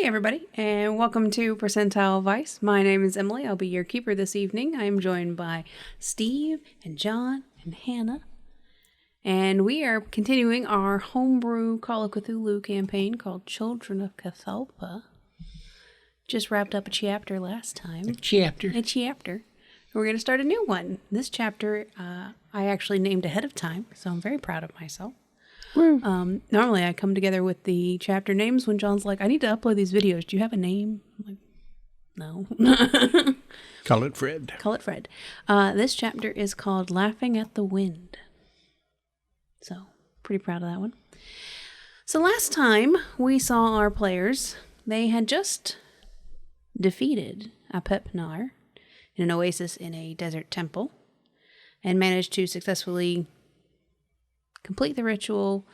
Hey everybody, and welcome to Percentile Vice. My name is Emily. I'll be your keeper this evening. I am joined by Steve and John and Hannah. And we are continuing our homebrew Call of Cthulhu campaign called Children of Cthulhu. Just wrapped up a chapter last time. A chapter. We're going to start a new one. This chapter I actually named ahead of time, so I'm very proud of myself. Normally I come together with the chapter names when John's like, I need to upload these videos. Do you have a name? I'm like, no. Call it Fred. This chapter is called Laughing at the Wind. So, pretty proud of that one. So last time we saw our players, they had just defeated a Pepnar in an oasis in a desert temple and managed to successfully complete the ritual.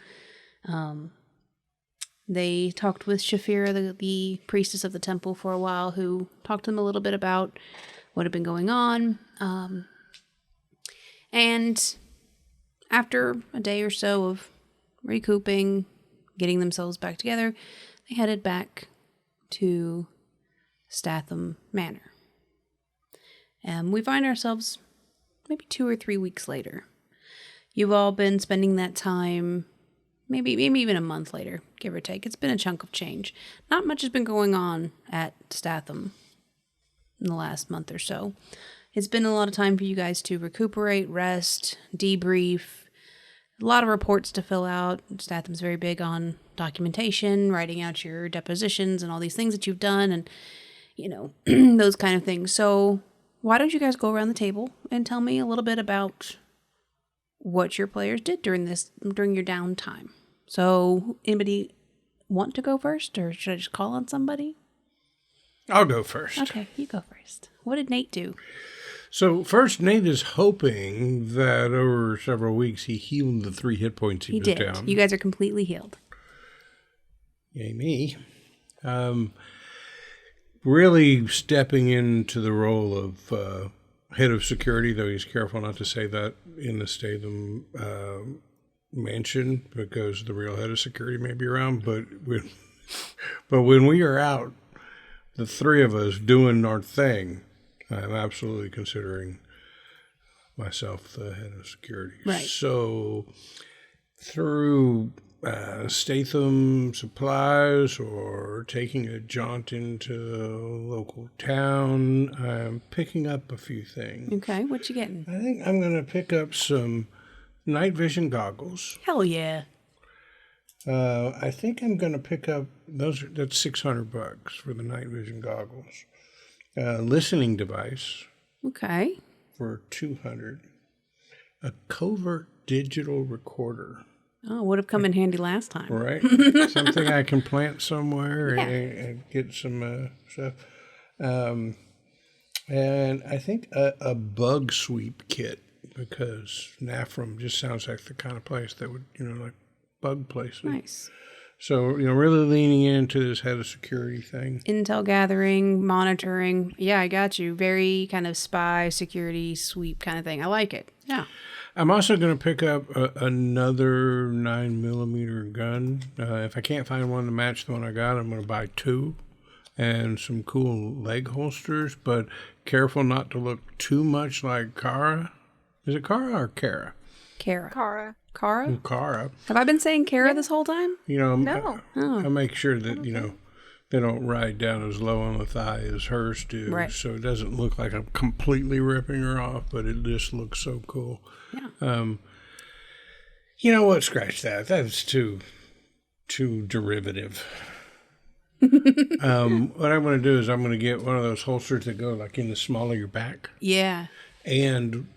They talked with Shafira, the priestess of the temple, for a while, who talked to them a little bit about what had been going on. And after a day or so of recouping, getting themselves back together, they headed back to Statham Manor. And we find ourselves maybe 2 or 3 weeks later. You've all been spending that time, maybe even a month later, give or take. It's been a chunk of change. Not much has been going on at Statham in the last month or so. It's been a lot of time for you guys to recuperate, rest, debrief. A lot of reports to fill out. Statham's very big on documentation, writing out your depositions and all these things that you've done and, those kind of things. So why don't you guys go around the table and tell me a little bit about what your players did during your downtime. So, anybody want to go first, or should I just call on somebody? I'll go first. Okay, you go first. What did Nate do? So, first, Nate is hoping that over several weeks he healed the 3 hit points he was did. down. You guys are completely healed. Yay me. Really stepping into the role of head of security, though he's careful not to say that in the Statham mansion because the real head of security may be around. But when we are out, the 3 of us doing our thing, I'm absolutely considering myself the head of security. Right. So through Statham supplies or taking a jaunt into a local town, I'm picking up a few things. Okay, what you getting? I think I'm going to pick up some night vision goggles. Hell yeah. I think I'm going to pick up that's $600 for the night vision goggles. Listening device. Okay. For $200. A covert digital recorder. Oh, would have come in handy last time. Right. Something I can plant somewhere and get some stuff. And I think a bug sweep kit, because Nafram just sounds like the kind of place that would, like bug places. Nice. So, really leaning into this head of security thing. Intel gathering, monitoring. Yeah, I got you. Very kind of spy, security, sweep kind of thing. I like it. Yeah. I'm also going to pick up another 9mm gun. If I can't find one to match the one I got, I'm going to buy 2 and some cool leg holsters, but careful not to look too much like Kara. Is it Kara or Kara? Kara. Kara. Have I been saying Kara this whole time? No. I make sure that, they don't ride down as low on the thigh as hers do. Right. So it doesn't look like I'm completely ripping her off, but it just looks so cool. Yeah. You know what? Scratch that. That's too derivative. What I'm going to do is I'm going to get one of those holsters that go like in the small of your back. Yeah. And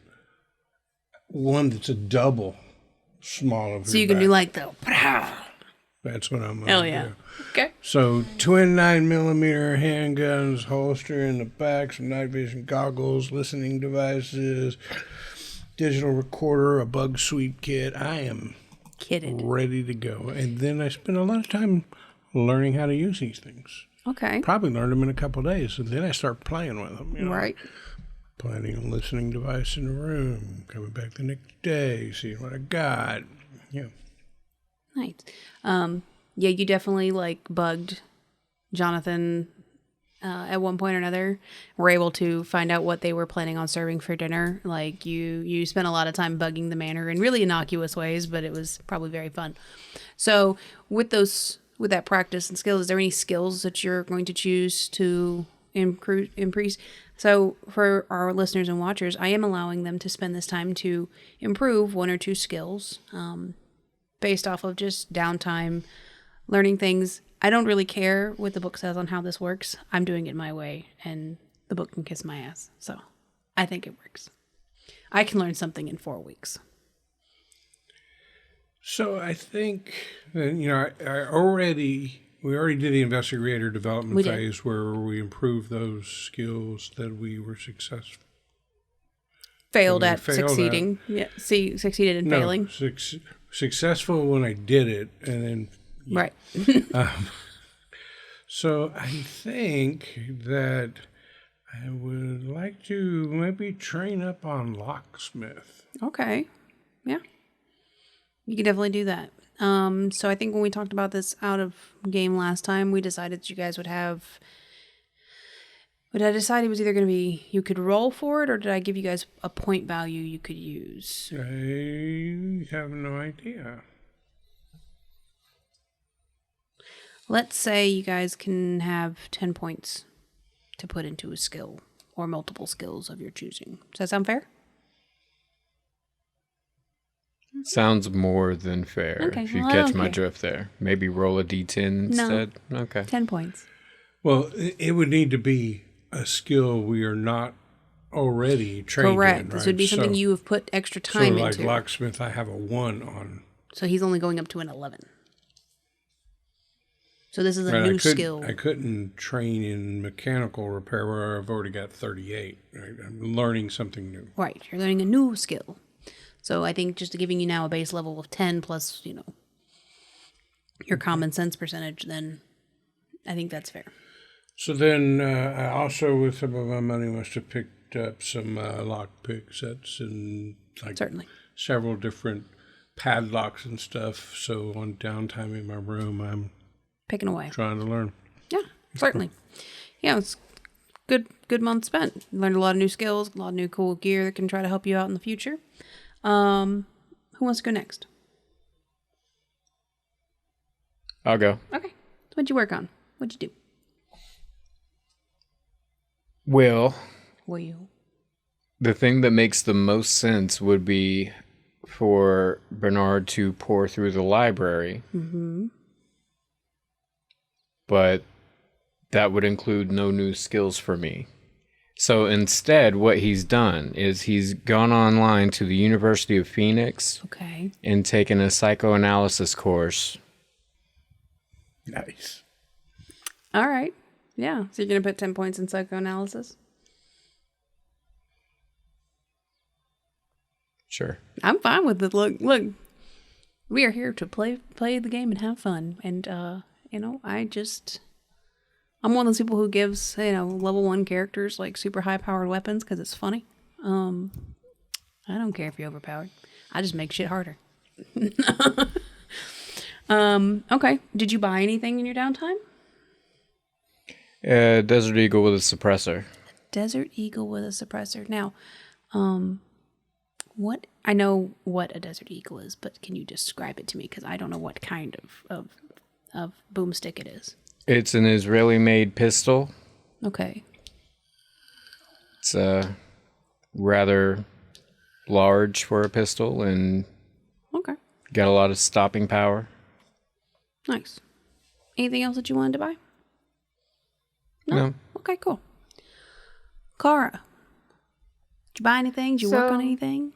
one that's a double small of your back. So you can do like the... That's what I'm going to do. Hell yeah. Okay. So twin 9mm handguns, holster in the back, some night vision goggles, listening devices, digital recorder, a bug sweep kit. I am ready to go. And then I spend a lot of time learning how to use these things. Okay. Probably learned them in a couple of days. And then I start playing with them. Right. Planting a listening device in the room, coming back the next day, seeing what I got. Yeah. Nice. Yeah, you definitely bugged Jonathan, at one point or another, were able to find out what they were planning on serving for dinner. Like, you spent a lot of time bugging the manor in really innocuous ways, but it was probably very fun. So with that practice and skills, is there any skills that you're going to choose to increase? So for our listeners and watchers, I am allowing them to spend this time to improve 1 or 2 skills based off of just downtime, learning things. I don't really care what the book says on how this works. I'm doing it my way, and the book can kiss my ass. So I think it works. I can learn something in 4 weeks. So I think that, we already did the investigator development phase where we improved those skills that we were successful. Failed at succeeding. Yeah, succeeded in failing. Successful when I did it, and then right. So I think that I would like to maybe train up on locksmith. Okay. Yeah. You can definitely do that. So I think when we talked about this out of game last time, we decided that you guys would have... What I decided was either going to be you could roll for it, or did I give you guys a point value you could use? I have no idea. Let's say you guys can have 10 points to put into a skill or multiple skills of your choosing. Does that sound fair? Sounds more than fair. Okay, if you well, catch my drift there. Maybe roll a d10 instead? No. Okay. 10 points. Well, it would need to be a skill we are not already trained Correct. in, right? This would be something you have put extra time like into. locksmith, I have a 1 on. So he's only going up to an 11. So this is a new skill. I couldn't train in mechanical repair where I've already got 38. Right? I'm learning something new. Right. You're learning a new skill. So I think just giving you now a base level of 10 plus, your common sense percentage, then I think that's fair. So then I also, with some of my money, must have picked up some lockpick sets and Certainly. several different padlocks and stuff. So on downtime in my room, I'm picking away. Trying to learn. Yeah, certainly. Yeah, it's good month spent. Learned a lot of new skills, a lot of new cool gear that can try to help you out in the future. Who wants to go next? I'll go. Okay. What'd you work on? What'd you do? Well, the thing that makes the most sense would be for Bernard to pour through the library. Mm-hmm. But that would include no new skills for me. So instead, what he's done is he's gone online to the University of Phoenix. Okay. And taken a psychoanalysis course. Nice. All right. Yeah. So you're going to put 10 points in psychoanalysis? Sure. I'm fine with it. Look. We are here to play the game and have fun. And, I'm one of those people who gives, level 1 characters like super high powered weapons because it's funny. I don't care if you're overpowered. I just make shit harder. Okay. Did you buy anything in your downtime? Desert Eagle with a suppressor. Desert Eagle with a suppressor. Now, I know what a Desert Eagle is, but can you describe it to me? Because I don't know what kind of boomstick it is. It's an Israeli-made pistol. Okay. It's rather large for a pistol and okay. Got a lot of stopping power. Nice. Anything else that you wanted to buy? No. Okay, cool. Cara, did you buy anything? Did you work on anything?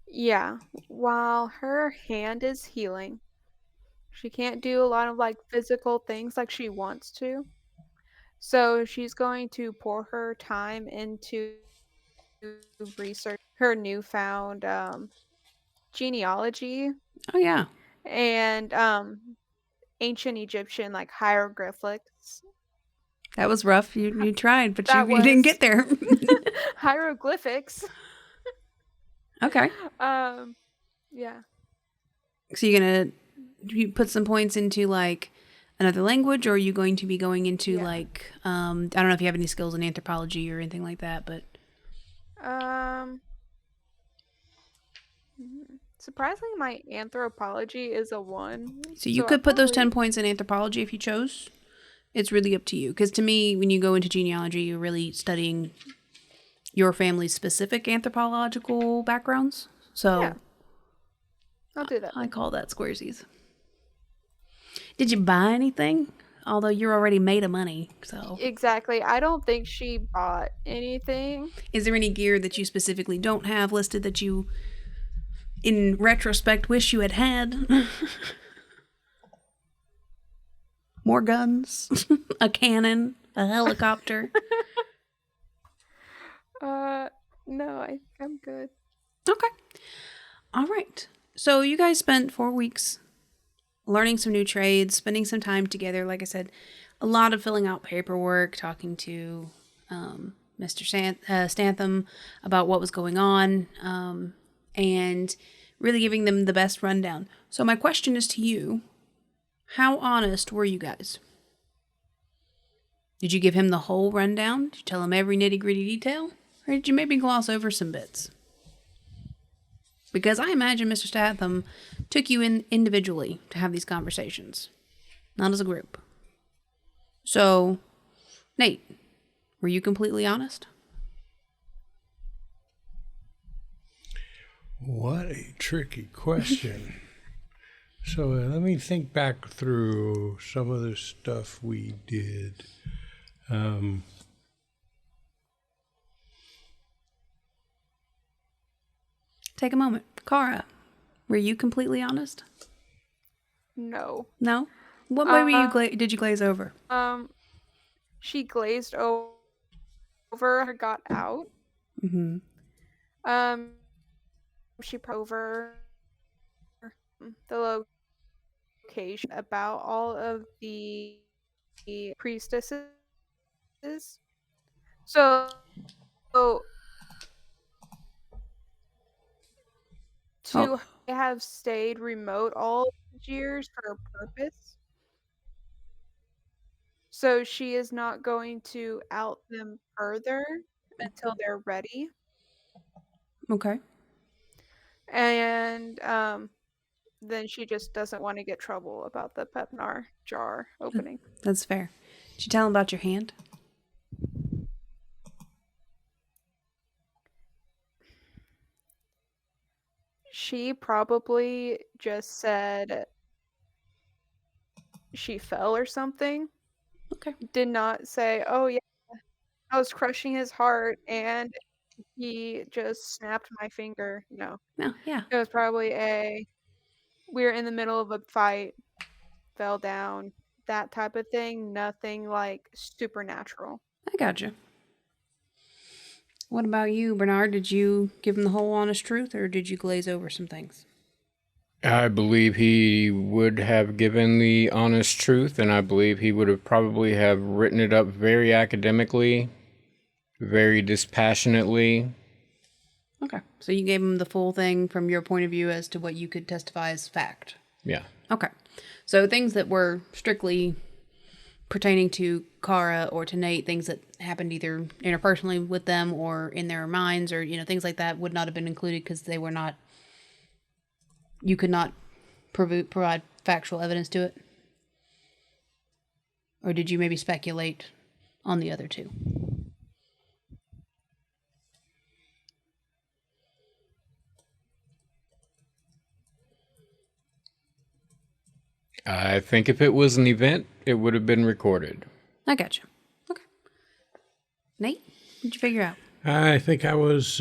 Yeah. While her hand is healing, she can't do a lot of physical things like she wants to. So she's going to pour her time into research her newfound genealogy. Oh yeah. And ancient Egyptian hieroglyphics. That was rough. You tried, but you didn't get there. Hieroglyphics. Okay. Yeah. So you put some points into another language, or are you going to be going into like, I don't know if you have any skills in anthropology or anything like that, but. Surprisingly, my anthropology is a 1. So you could put those 10 points in anthropology if you chose. It's really up to you. Because to me, when you go into genealogy, you're really studying your family's specific anthropological backgrounds. So Yeah. I'll do that. I call that squaresies. Did you buy anything? Although you're already made of money, so. Exactly. I don't think she bought anything. Is there any gear that you specifically don't have listed that you, in retrospect, wish you had? More guns? A cannon? A helicopter? No, I'm good. Okay. All right. So you guys spent 4 weeks learning some new trades, spending some time together. Like I said, a lot of filling out paperwork, talking to Mr. Stantham about what was going on, and really giving them the best rundown. So my question is to you, how honest were you guys? Did you give him the whole rundown? Did you tell him every nitty-gritty detail? Or did you maybe gloss over some bits? Because I imagine Mr. Statham took you in individually to have these conversations, not as a group. So, Nate, were you completely honest? What a tricky question. So let me think back through some of the stuff we did. Take a moment. Cara, were you completely honest? No. No? What way did you glaze over? She glazed over, got out. Mm-hmm. She over the location about all of the priestesses. So to have stayed remote all these years for a purpose. So she is not going to out them further until they're ready. Okay. And then she just doesn't want to get trouble about the Pepnar jar opening. That's fair. Did you tell him about your hand? She probably just said she fell or something. Okay. Did not say, oh yeah, I was crushing his heart and he just snapped my finger. No. No, yeah. It was probably we were in the middle of a fight, fell down, that type of thing. Nothing like supernatural. I gotcha. What about you, Bernard? Did you give him the whole honest truth, or did you glaze over some things? I believe he would have given the honest truth, and I believe he would have probably have written it up very academically, very dispassionately. Okay. So you gave him the full thing from your point of view as to what you could testify as fact. Yeah. Okay. So things that were strictly pertaining to Cara or to Nate, things that happened either interpersonally with them or in their minds or, things like that would not have been included because they were not, you could not provide factual evidence to it? Or did you maybe speculate on the other two? I think if it was an event, it would have been recorded. I gotcha. Okay. Nate, what'd you figure out? I think I was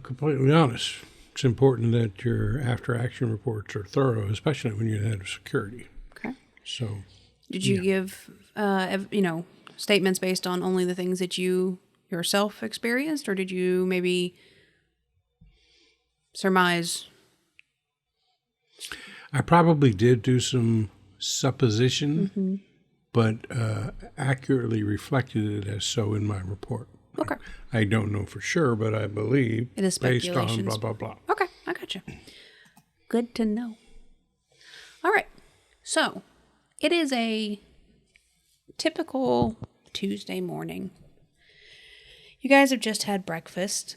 completely honest. It's important that your after-action reports are thorough, especially when you're the head of security. Okay. So, did you give, statements based on only the things that you yourself experienced, or did you maybe surmise? I probably did do some supposition, but accurately reflected it as so in my report. Okay. I don't know for sure, but I believe It is based on speculations. blah, blah, blah. Okay, I gotcha. Good to know. All right. So, it is a typical Tuesday morning. You guys have just had breakfast.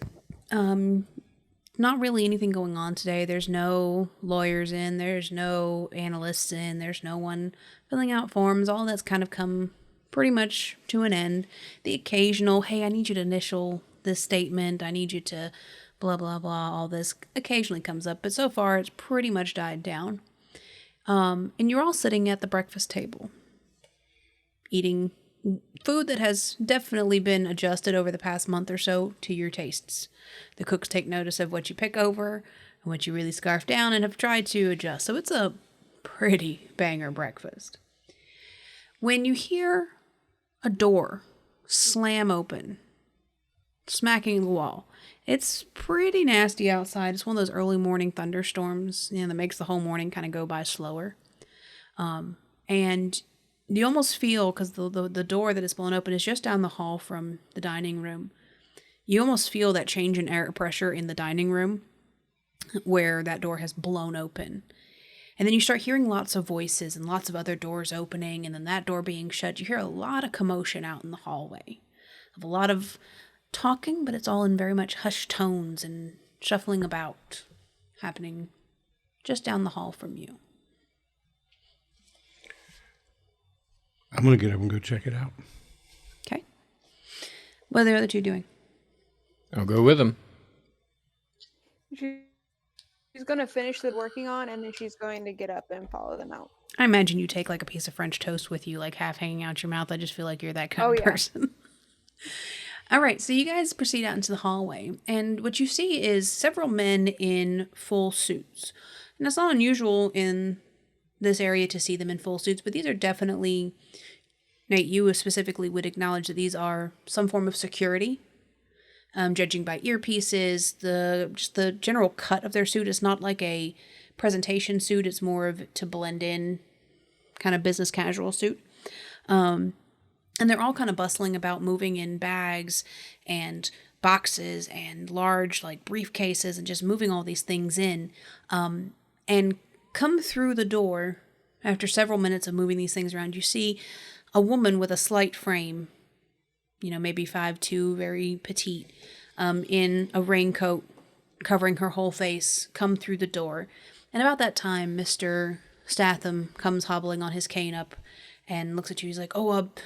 Not really anything going on today. There's no lawyers in, there's no analysts in, there's no one filling out forms. All that's kind of come pretty much to an end. The occasional, hey, I need you to initial this statement, I need you to blah, blah, blah, all this occasionally comes up, but so far it's pretty much died down. And you're all sitting at the breakfast table, eating food that has definitely been adjusted over the past month or so to your tastes. The cooks take notice of what you pick over and what you really scarf down and have tried to adjust. So it's a pretty banger breakfast. When you hear a door slam open, smacking the wall, it's pretty nasty outside. It's one of those early morning thunderstorms, that makes the whole morning kind of go by slower. And you almost feel, because the door that is blown open is just down the hall from the dining room, you almost feel that change in air pressure in the dining room where that door has blown open. And then you start hearing lots of voices and lots of other doors opening, and then that door being shut. You hear a lot of commotion out in the hallway, of a lot of talking, but it's all in very much hushed tones and shuffling about happening just down the hall from you. I'm going to get up and go check it out. Okay. What are the other two doing? I'll go with him. She's going to finish the working on, and then she's going to get up and follow them out. I imagine you take like a piece of French toast with you, like half hanging out your mouth. I just feel like you're that kind of person. All right, so you guys proceed out into the hallway, and what you see is several men in full suits. And it's not unusual in this area to see them in full suits, but these are definitely, Nate, you specifically would acknowledge that these are some form of security. Judging by earpieces, just the general cut of their suit is not like a presentation suit. It's more of to blend in, kind of business casual suit. And they're all kind of bustling about, moving in bags and boxes and large like briefcases and just moving all these things in. And come through the door after several minutes of moving these things around. You see a woman with a slight frame, maybe 5'2", very petite, in a raincoat covering her whole face, come through the door. And about that time, Mr. Statham comes hobbling on his cane up and looks at you. He's like, don't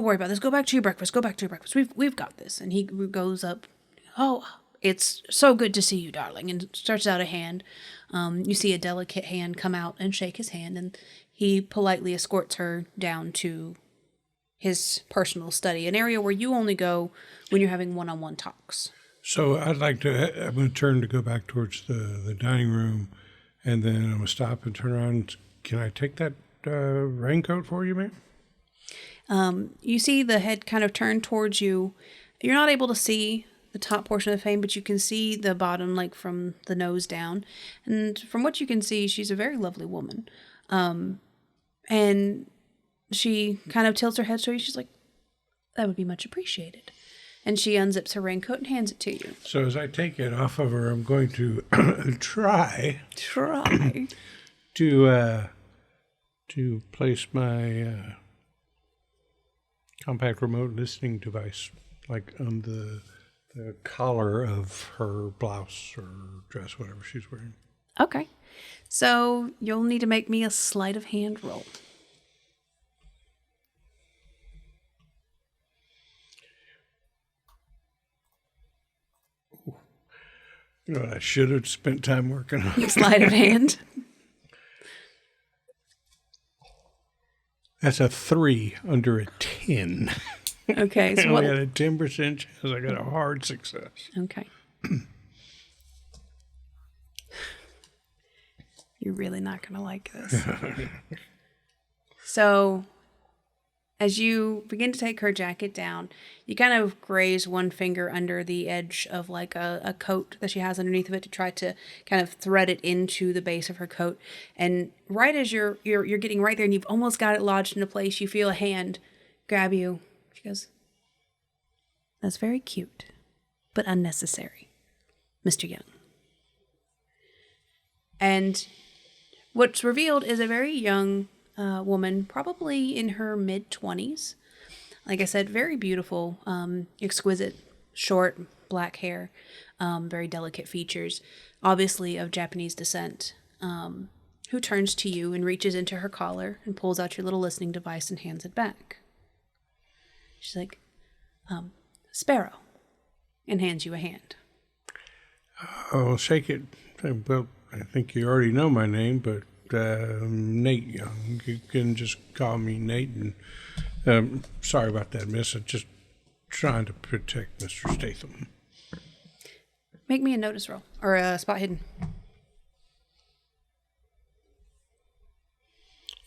worry about this. Go back to your breakfast. We've got this. And he goes up. Oh, it's so good to see you, darling. And stretches out a hand. You see a delicate hand come out and shake his hand. And he politely escorts her down to his personal study, an area where you only go when you're having one-on-one talks. So I'm going to turn to go back towards the dining room, and then I'm going to stop and turn around. Can I take that raincoat for you, ma'am? You see the head kind of turn towards you. You're not able to see the top portion of the frame, but you can see the bottom, like from the nose down. And from what you can see, she's a very lovely woman. And she kind of tilts her head to you. She's like, that would be much appreciated. And she unzips her raincoat and hands it to you. So as I take it off of her, I'm going to try to place my compact remote listening device like on the collar of her blouse or dress, whatever she's wearing. Okay. So you'll need to make me a sleight of hand roll. You know what I should have spent time working on? Sleight of hand. That's a 3 under a 10. Okay. So I only had a 10% chance. I got a hard success. Okay. You're really not going to like this. So, as you begin to take her jacket down, you kind of graze one finger under the edge of like a coat that she has underneath of it to try to kind of thread it into the base of her coat. And right as you're getting right there and you've almost got it lodged into place, you feel a hand grab you. She goes, "That's very cute, but unnecessary, Mr. Young." And what's revealed is a very young woman, probably in her mid-20s. Like I said, very beautiful, exquisite, short, black hair, very delicate features, obviously of Japanese descent, who turns to you and reaches into her collar and pulls out your little listening device and hands it back. She's like, Sparrow, and hands you a hand. I'll shake it. Well, I think you already know my name, but Nate Young. You can just call me Nate. And sorry about that, miss. I'm just trying to protect Mr. Statham. Make me a notice roll, or a spot hidden.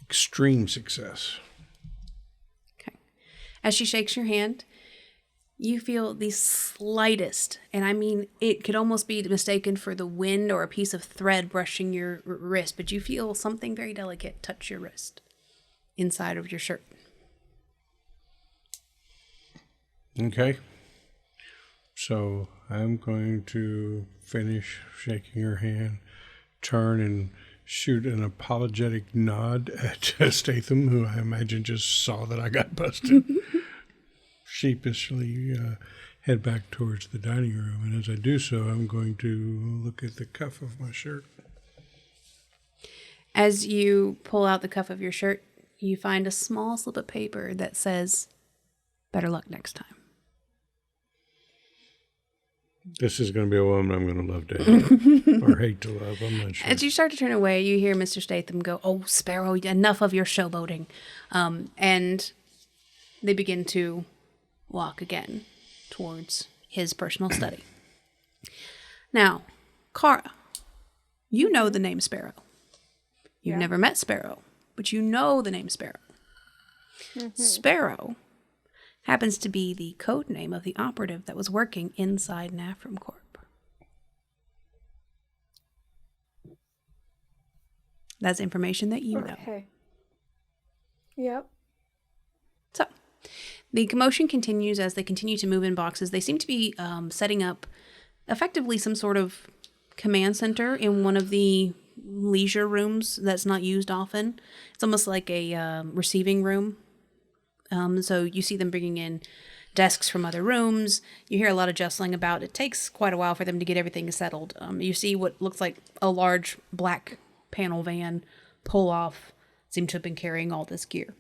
Extreme success. Okay. As she shakes your hand, you feel the slightest, and I mean, it could almost be mistaken for the wind or a piece of thread brushing your wrist, but you feel something very delicate touch your wrist inside of your shirt. Okay. So I'm going to finish shaking her hand, turn and shoot an apologetic nod at Statham, who I imagine just saw that I got busted. Sheepishly head back towards the dining room, and as I do so, I'm going to look at the cuff of my shirt. As you pull out the cuff of your shirt, you find a small slip of paper that says, "Better luck next time." This is going to be a woman I'm going to love to hate, or hate to love, I'm not sure. As you start to turn away, you hear Mr. Statham go, "Oh, Sparrow, enough of your showboating." And they begin to walk again towards his personal study. Now, Kara, you know the name Sparrow. You've never met Sparrow, but you know the name Sparrow. Mm-hmm. Sparrow happens to be the code name of the operative that was working inside Nafram Corp. That's information that you know. Okay. Yep. So, the commotion continues as they continue to move in boxes. They seem to be setting up effectively some sort of command center in one of the leisure rooms that's not used often. It's almost like a receiving room. So you see them bringing in desks from other rooms. You hear a lot of jostling about. It takes quite a while for them to get everything settled. You see what looks like a large black panel van pull off. Seem to have been carrying all this gear.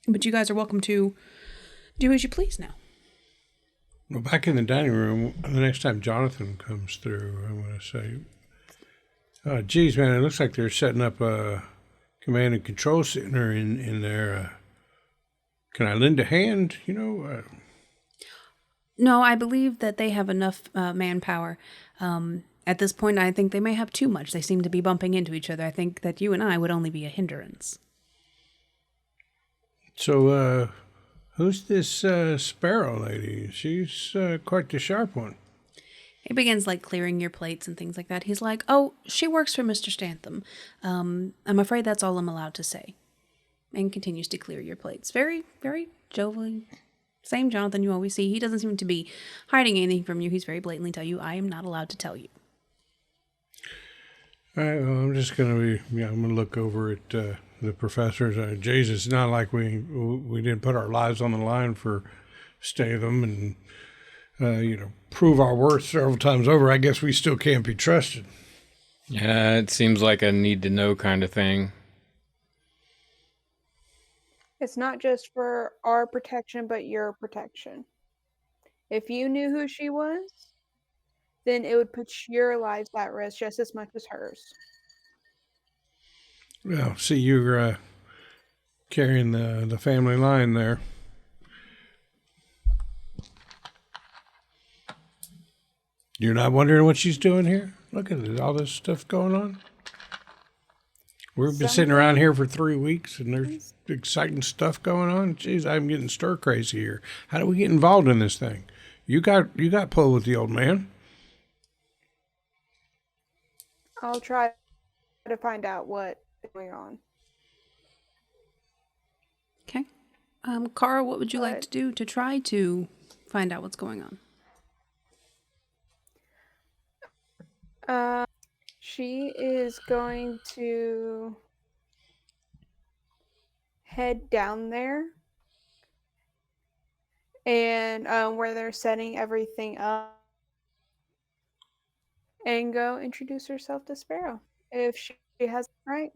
But you guys are welcome to do as you please now. Well, back in the dining room, the next time Jonathan comes through, I'm going to say, geez, man, it looks like they're setting up a command and control center in there. Can I lend a hand, No, I believe that they have enough manpower. At this point, I think they may have too much. They seem to be bumping into each other. I think that you and I would only be a hindrance. So, who's this Sparrow lady? She's quite the sharp one. He begins clearing your plates and things like that. He's like, "Oh, she works for Mr. Stantham. I'm afraid that's all I'm allowed to say." And continues to clear your plates. Very, very jovially. Same Jonathan you always see. He doesn't seem to be hiding anything from you. He's very blatantly tell you, "I am not allowed to tell you." All right, well, I'm just going to I'm going to look over at the professors. Jesus, it's not like we didn't put our lives on the line for Statham and, prove our worth several times over. I guess we still can't be trusted. Yeah, it seems like a need to know kind of thing. It's not just for our protection, but your protection. If you knew who she was, then it would put your lives at risk just as much as hers. Well, see, you're carrying the family line there. You're not wondering what she's doing here? Look at all this stuff going on. We've been sitting around here for 3 weeks, and there's exciting stuff going on. Jeez, I'm getting stir crazy here. How do we get involved in this thing? You got pulled with the old man. I'll try to find out what is going on. Okay. Kara, what would you like to do to try to find out what's going on? She is going to head down there and where they're setting everything up and go introduce herself to Sparrow if she has right.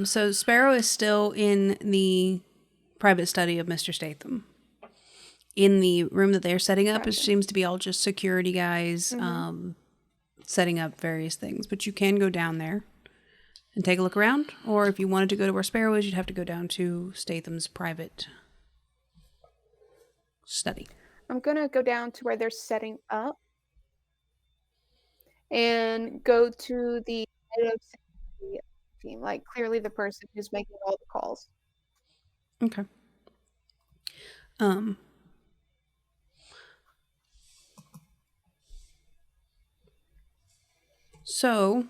So Sparrow is still in the private study of Mr. Statham. In the room that they're setting up, Gotcha. it seems to be all just security guys setting up various things. But you can go down there and take a look around. Or if you wanted to go to where Sparrow is, you'd have to go down to Statham's private study. I'm going to go down to where they're setting up and go to the head of security team, like clearly the person who's making all the calls. Okay. So,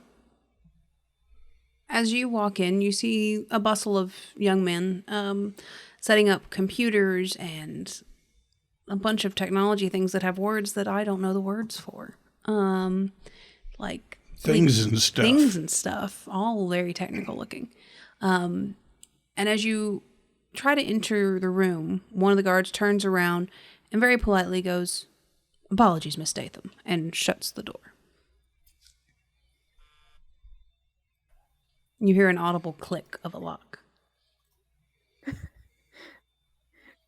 as you walk in, you see a bustle of young men setting up computers and a bunch of technology things that have words that I don't know the words for. Like Things and stuff. Things and stuff, all very technical looking. And as you try to enter the room, one of the guards turns around and very politely goes, "Apologies, Miss Statham," and shuts the door. You hear an audible click of a lock.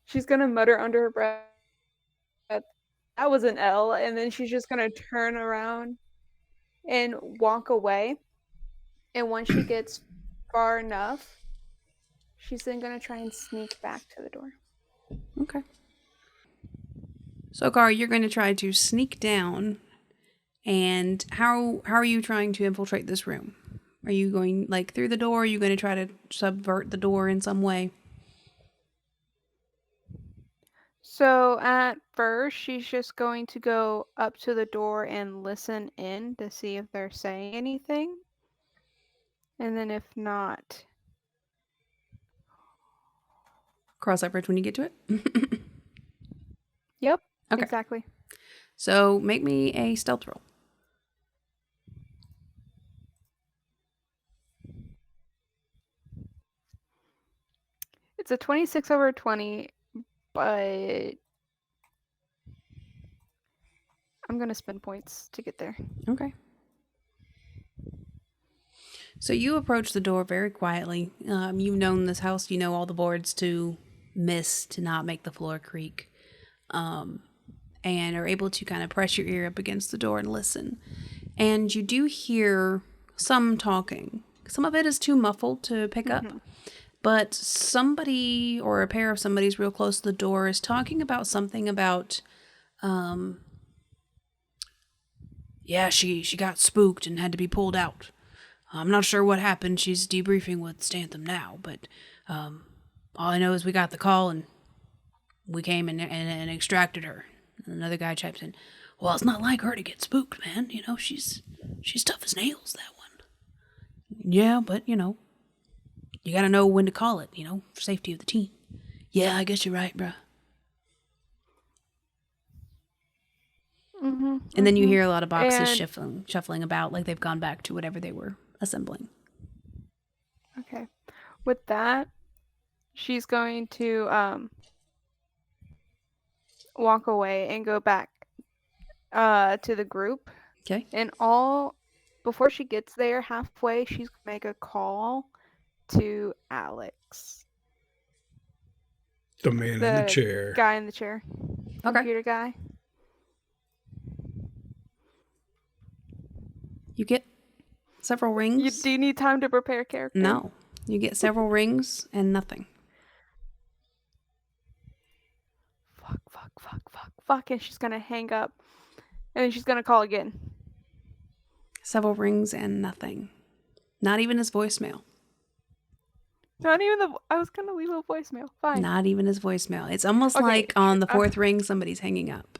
She's going to mutter under her breath, "That was an L," and then she's just going to turn around and walk away. And once she gets far enough, she's then going to try and sneak back to the door. Okay. So, Gar, you're going to try to sneak down. And how are you trying to infiltrate this room? Are you going, like, through the door? Are you going to try to subvert the door in some way? So at first, she's just going to go up to the door and listen in to see if they're saying anything. And then if not... Cross that bridge when you get to it? Yep, Okay. exactly. So make me a stealth roll. It's a 26 over 20, but I'm going to spend points to get there. Okay. So you approach the door very quietly. You've known this house. You know all the boards to miss to not make the floor creak. And are able to kind of press your ear up against the door and listen. And you do hear some talking. Some of it is too muffled to pick up. But somebody or a pair of somebody's real close to the door is talking about something about, yeah, she got spooked and had to be pulled out. I'm not sure what happened. She's debriefing with Statham now, but all I know is we got the call and we came and extracted her. And another guy chimes in, "Well, it's not like her to get spooked, man. You know, she's tough as nails, that one." "Yeah, but, you know, you gotta know when to call it, you know, for safety of the team." "Yeah, I guess you're right, bruh." And then you hear a lot of boxes shuffling about like they've gone back to whatever they were assembling. Okay. With that, she's going to walk away and go back to the group. Okay. And before she gets there, halfway, she's going to make a call to Alex. The man in the chair. Guy in the chair. Okay. Computer guy. You get several rings. Do you need time to prepare character? No. You get several rings and nothing. Fuck. And she's going to hang up. And then she's going to call again. Several rings and nothing. Not even his voicemail. Not even I was going to leave a voicemail. Fine. Not even his voicemail. It's almost like on the fourth ring, somebody's hanging up.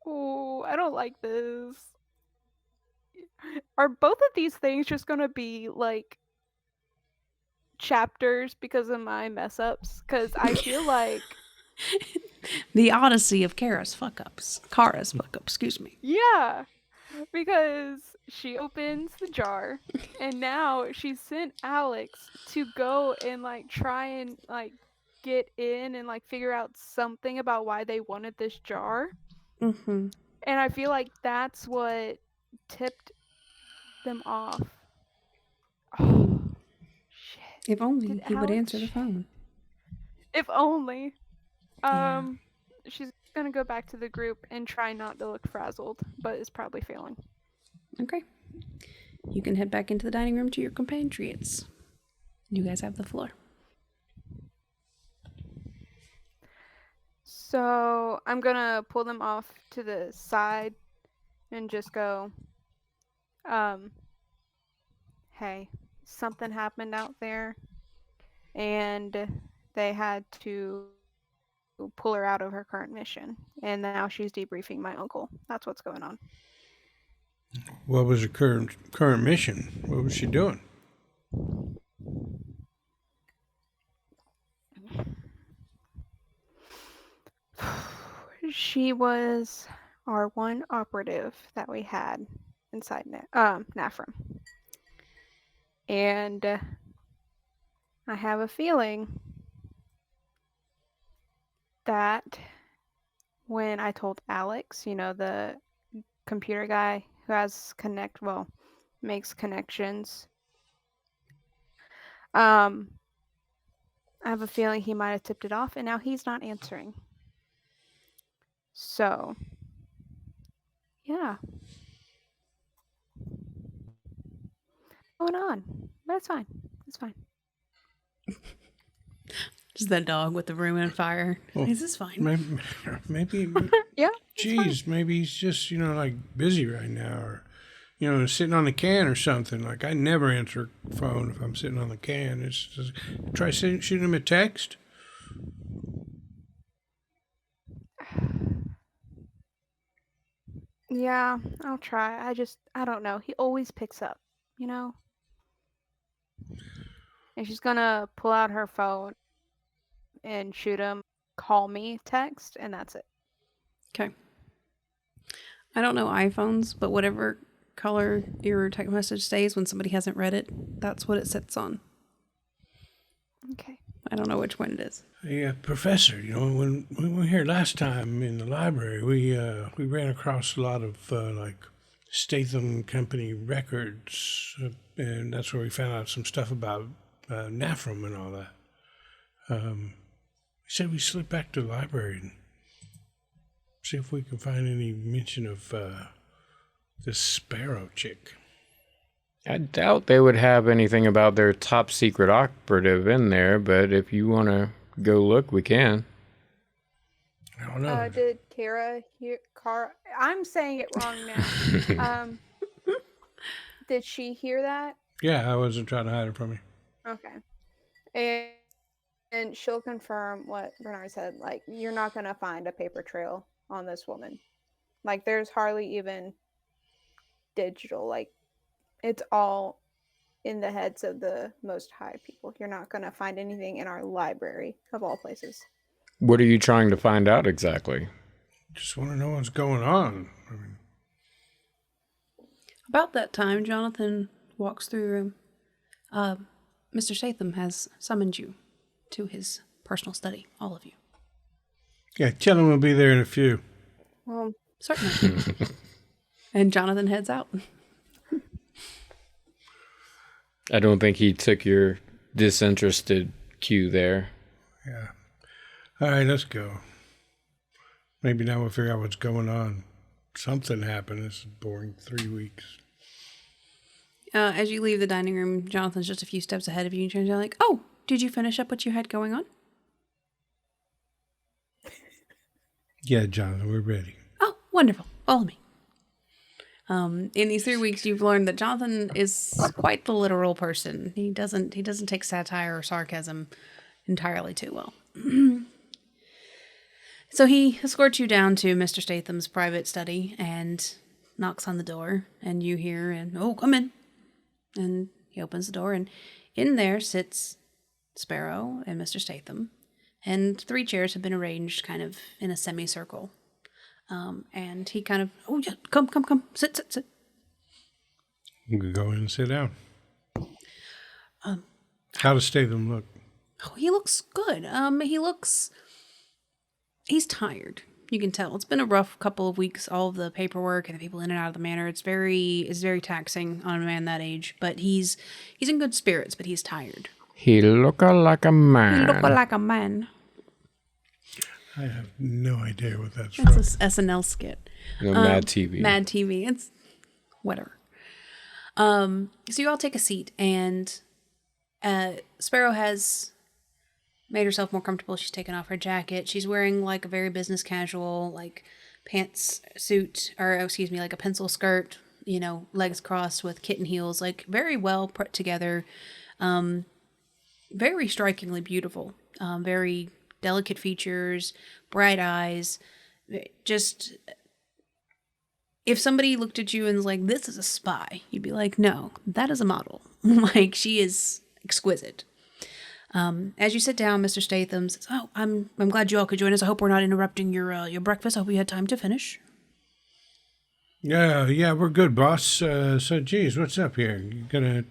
Oh, I don't like this. Are both of these things just gonna be like chapters because of my mess ups? Because I feel like The Odyssey of Kara's fuck-ups. Excuse me. Yeah, because she opens the jar, and now she sent Alex to go and like try and like get in and like figure out something about why they wanted this jar. Mm-hmm. And I feel like that's what tipped them off. Oh, shit. If only Did he would Alex answer the phone. If only. Yeah. She's gonna go back to the group and try not to look frazzled, but is probably failing. Okay. You can head back into the dining room to your compatriots. You guys have the floor. So I'm gonna pull them off to the side and just go, hey, something happened out there, and they had to pull her out of her current mission, and now she's debriefing my uncle. That's what's going on. What was her current mission? What was she doing? She was our one operative that we had inside NAFRM. And I have a feeling that when I told Alex, the computer guy who makes connections, I have a feeling he might have tipped it off, and now he's not answering. So, yeah. What's going on? But it's fine. It's fine. Just that dog with the room on fire. Well, Is this fine? Maybe Yeah. geez, maybe he's just, like busy right now, or, sitting on the can or something. Like, I never answer phone if I'm sitting on the can. It's just, try shooting him a text. Yeah, I'll try. I don't know. He always picks up, And she's gonna pull out her phone and shoot him, call me, text, and that's it. Okay. I don't know iPhones, but whatever color your text message stays when somebody hasn't read it, that's what it sits on. Okay. I don't know which one it is. Hey, Professor, when we were here last time in the library, we ran across a lot of, Statham Company records, and that's where we found out some stuff about NAFRM and all that. We said we slip back to the library and see if we can find any mention of this Sparrow chick. I doubt they would have anything about their top secret operative in there, but if you want to go look, we can. I don't know. Did Kara hear? I'm saying it wrong now. Did she hear that? Yeah, I wasn't trying to hide it from you. Okay. And she'll confirm what Bernard said. Like, you're not going to find a paper trail on this woman. Like, there's hardly even digital. Like, it's all in the heads of the most high people. You're not going to find anything in our library, of all places. What are you trying to find out exactly? Just want to know what's going on. About that time, Jonathan walks through the room. Mr. Statham has summoned you to his personal study, all of you. Yeah, tell him we'll be there in a few. Well, certainly. And Jonathan heads out. I don't think he took your disinterested cue there. Yeah. All right, let's go. Maybe now we'll figure out what's going on. Something happened. This is boring 3 weeks. As you leave the dining room, Jonathan's just a few steps ahead of you and turns out like, oh, did you finish up what you had going on? Yeah, Jonathan, we're ready. Oh, wonderful. Follow me. In these 3 weeks, you've learned that Jonathan is quite the literal person. He doesn't take satire or sarcasm entirely too well. So he escorts you down to Mr. Statham's private study and knocks on the door, and you hear, and oh, come in. And he opens the door, and in there sits Sparrow and Mr. Statham, And 3 chairs have been arranged kind of in a semicircle. And he kind of, oh yeah, come, sit. You can go in and sit down. How does Statham look? Oh, he looks good. He's tired. You can tell. It's been a rough couple of weeks, all of the paperwork and the people in and out of the manor. It's very taxing on a man that age, but he's in good spirits, but he's tired. He look like a man. He look like a man. I have no idea what that's from. It's an SNL skit. No, Mad TV. Mad TV. It's whatever. So you all take a seat, and Sparrow has made herself more comfortable. She's taken off her jacket. She's wearing like a very business casual, like pants suit, like a pencil skirt, legs crossed with kitten heels, like very well put together. Very strikingly beautiful. Very delicate features, bright eyes. Just, if somebody looked at you and was like, this is a spy, you'd be like, no, that is a model. Like, she is exquisite. As you sit down, Mr. Statham says, oh, I'm glad you all could join us. I hope we're not interrupting your breakfast. I hope you had time to finish. Yeah, we're good, boss. So, geez, what's up here? You gonna,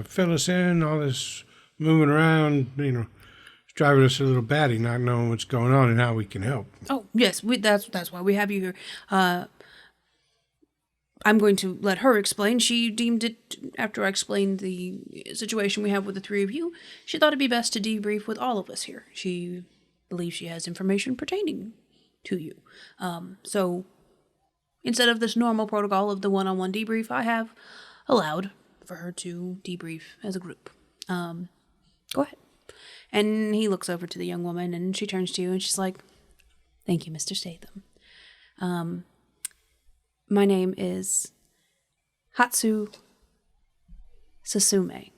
fill us in, all this moving around, it's driving us a little batty, not knowing what's going on and how we can help. Oh, yes, that's why we have you here. I'm going to let her explain. She deemed it, after I explained the situation we have with the 3 of you, she thought it'd be best to debrief with all of us here. She believes she has information pertaining to you. So instead of this normal protocol of the one-on-one debrief, I have allowed for her to debrief as a group. Go ahead. And he looks over to the young woman, and she turns to you, and she's like, thank you, Mr. Statham. My name is Hatsu Susume.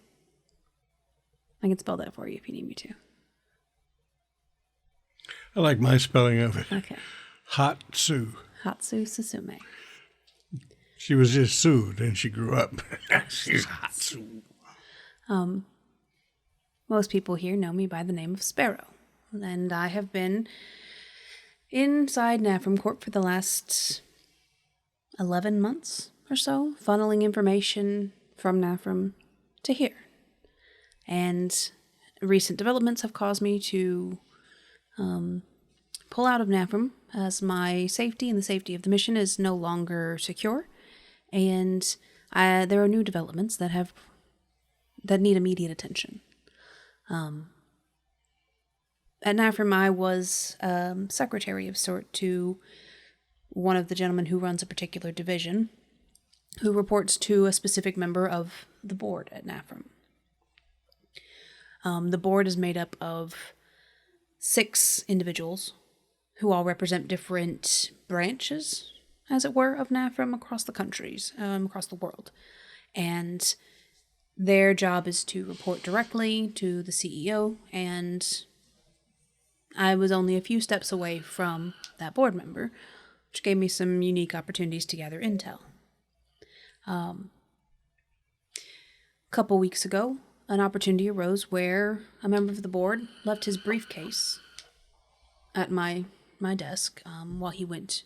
I can spell that for you if you need me to. I like my spelling of it. Okay. Hatsu. Hatsu Susume. She was just Sue, then she grew up. She's Hatsu. Most people here know me by the name of Sparrow, and I have been inside Nafram Corp for the last 11 months or so, funneling information from Nafram to here. And recent developments have caused me to pull out of Nafram, as my safety and the safety of the mission is no longer secure, and there are new developments that need immediate attention. At Nafram, I was secretary of sort to one of the gentlemen who runs a particular division, who reports to a specific member of the board at Nafram. The board is made up of 6 individuals who all represent different branches, as it were, of Nafram across the countries, across the world. And their job is to report directly to the CEO, and I was only a few steps away from that board member, which gave me some unique opportunities to gather intel. A couple weeks ago, an opportunity arose where a member of the board left his briefcase at my desk while he went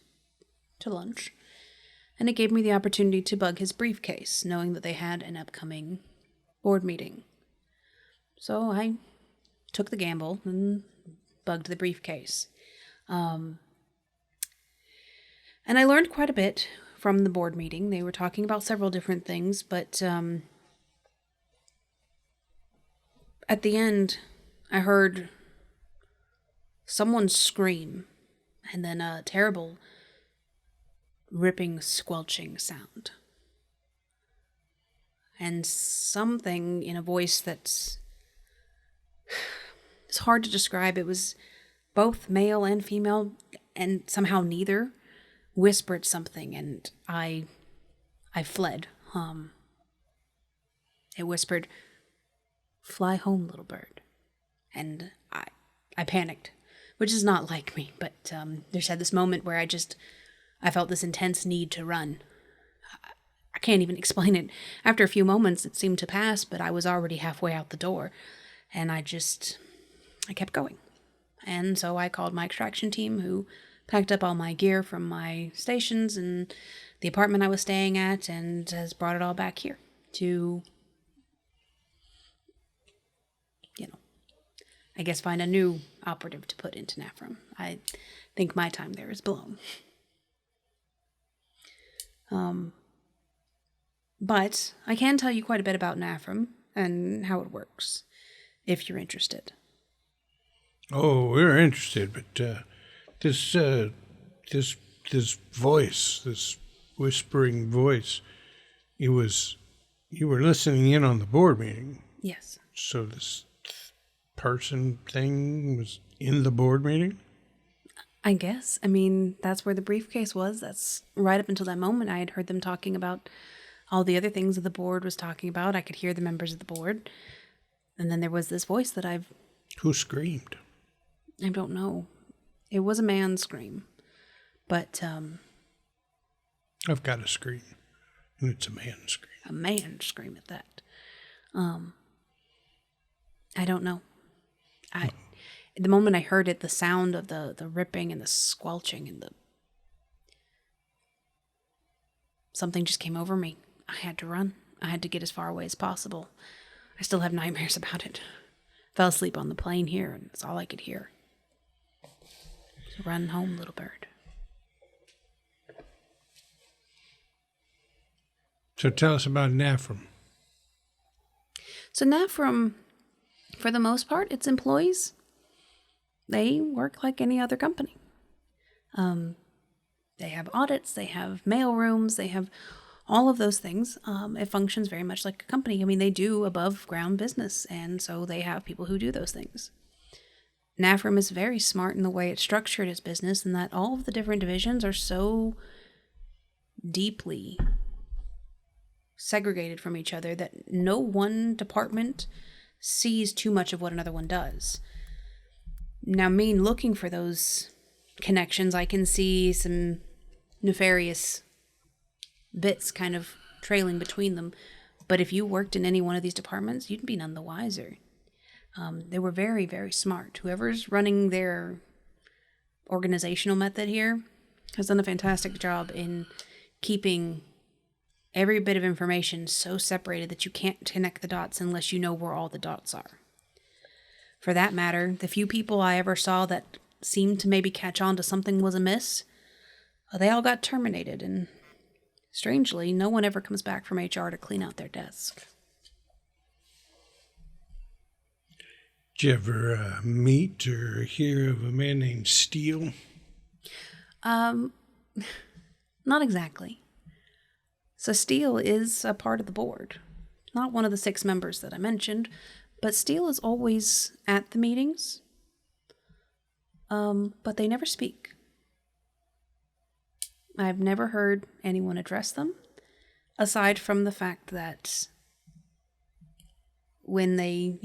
to lunch, and it gave me the opportunity to bug his briefcase, knowing that they had an upcoming board meeting. So I took the gamble and bugged the briefcase. And I learned quite a bit from the board meeting. They were talking about several different things, but at the end, I heard someone scream, and then a terrible ripping, squelching sound. And something in a voice that's... it's hard to describe. It was both male and female, and somehow neither, whispered something, and I fled. It whispered, "Fly home, little bird." And I panicked, which is not like me, but there's had this moment where I felt this intense need to run. I can't even explain it. After a few moments, it seemed to pass, but I was already halfway out the door, and I kept going. And so I called my extraction team, who packed up all my gear from my stations and the apartment I was staying at, and has brought it all back here to, I guess find a new operative to put into Nafram. I think my time there is blown. But I can tell you quite a bit about Nafram and how it works, if you're interested. Oh, we're interested, but this voice, this whispering voice, you were listening in on the board meeting. Yes. So this person thing was in the board meeting? I guess. I mean, that's where the briefcase was. That's right up until that moment. I had heard them talking about all the other things that the board was talking about. I could hear the members of the board. And then there was this voice that Who screamed? I don't know. It was a man's scream. But, I've got a scream. And it's a man's scream. A man's scream at that. I don't know. The moment I heard it, the sound of the ripping and the squelching and something just came over me. I had to run. I had to get as far away as possible. I still have nightmares about it. Fell asleep on the plane here, and it's all I could hear. So run home, little bird. So tell us about Nafram. So Nafram, for the most part, its employees, they work like any other company. They have audits, they have mail rooms, they have all of those things. It functions very much like a company. I mean, they do above ground business, and so they have people who do those things. Nafram is very smart in the way it's structured its business, and that all of the different divisions are so deeply segregated from each other that no one department sees too much of what another one does. Now, me looking for those connections, I can see some nefarious bits kind of trailing between them. But if you worked in any one of these departments, you'd be none the wiser. They were very, very smart. Whoever's running their organizational method here has done a fantastic job in keeping every bit of information so separated that you can't connect the dots unless you know where all the dots are. For that matter, the few people I ever saw that seemed to maybe catch on to something was amiss, they all got terminated, and strangely, no one ever comes back from HR to clean out their desk. Did you ever meet or hear of a man named Steele? Not exactly. So Steele is a part of the board. Not one of the 6 members that I mentioned, but Steele is always at the meetings. But they never speak. I've never heard anyone address them, aside from the fact that when they,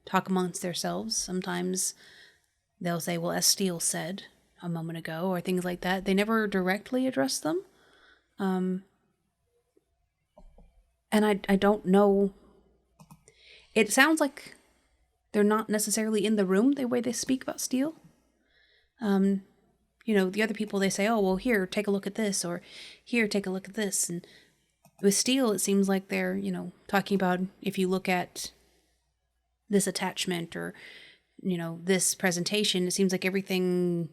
talk amongst themselves, sometimes they'll say, well, as Steele said a moment ago, or things like that. They never directly address them. And I don't know. It sounds like they're not necessarily in the room the way they speak about Steele. The other people, they say, oh, well, here, take a look at this, or here, take a look at this. And with Steele, it seems like they're, talking about if you look at this attachment or, this presentation, it seems like everything,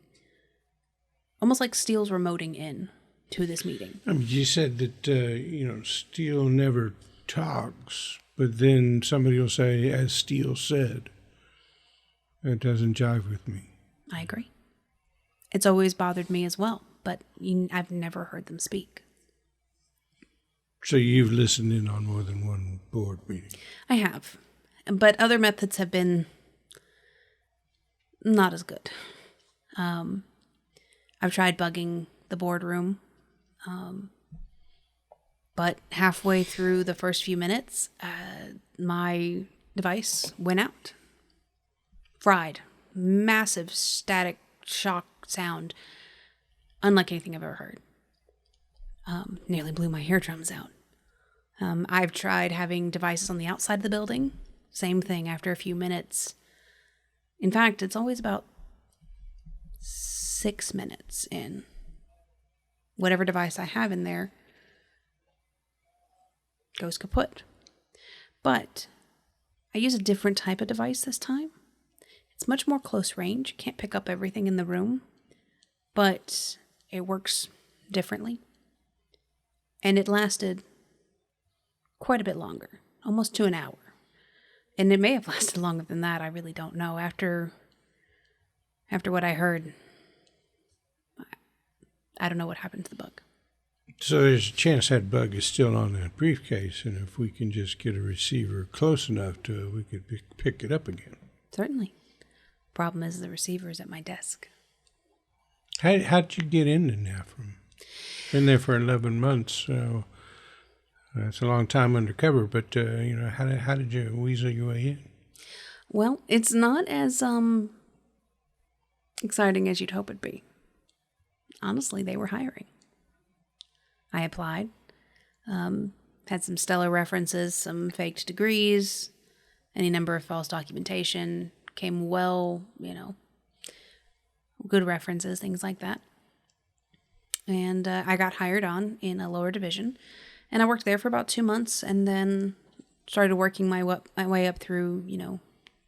almost like Steele's remoting in to this meeting. I mean, you said that, Steele never talks, but then somebody will say, as Steele said. That doesn't jive with me. I agree. It's always bothered me as well, but I've never heard them speak. So you've listened in on more than one board meeting? I have, but other methods have been not as good. I've tried bugging the boardroom, but halfway through the first few minutes, my device went out. Fried. Massive static shock sound, unlike anything I've ever heard. Nearly blew my eardrums out. I've tried having devices on the outside of the building. Same thing after a few minutes. In fact, it's always about 6 minutes in. Whatever device I have in there goes kaput. But I use a different type of device this time. It's much more close range. Can't pick up everything in the room, but it works differently. And it lasted quite a bit longer, almost to an hour. And it may have lasted longer than that. I really don't know. After what I heard, I don't know what happened to the bug. So there's a chance that bug is still on that briefcase, and if we can just get a receiver close enough to it, we could pick it up again. Certainly. Problem is the receiver is at my desk. How'd you get into NAFRM? Been there for 11 months, so that's a long time undercover, but, how did you weasel your way in? Well, it's not as exciting as you'd hope it'd be. Honestly, they were hiring. I applied, had some stellar references, some faked degrees, any number of false documentation, came well, good references, things like that. And I got hired on in a lower division, and I worked there for about 2 months, and then started working my way up through,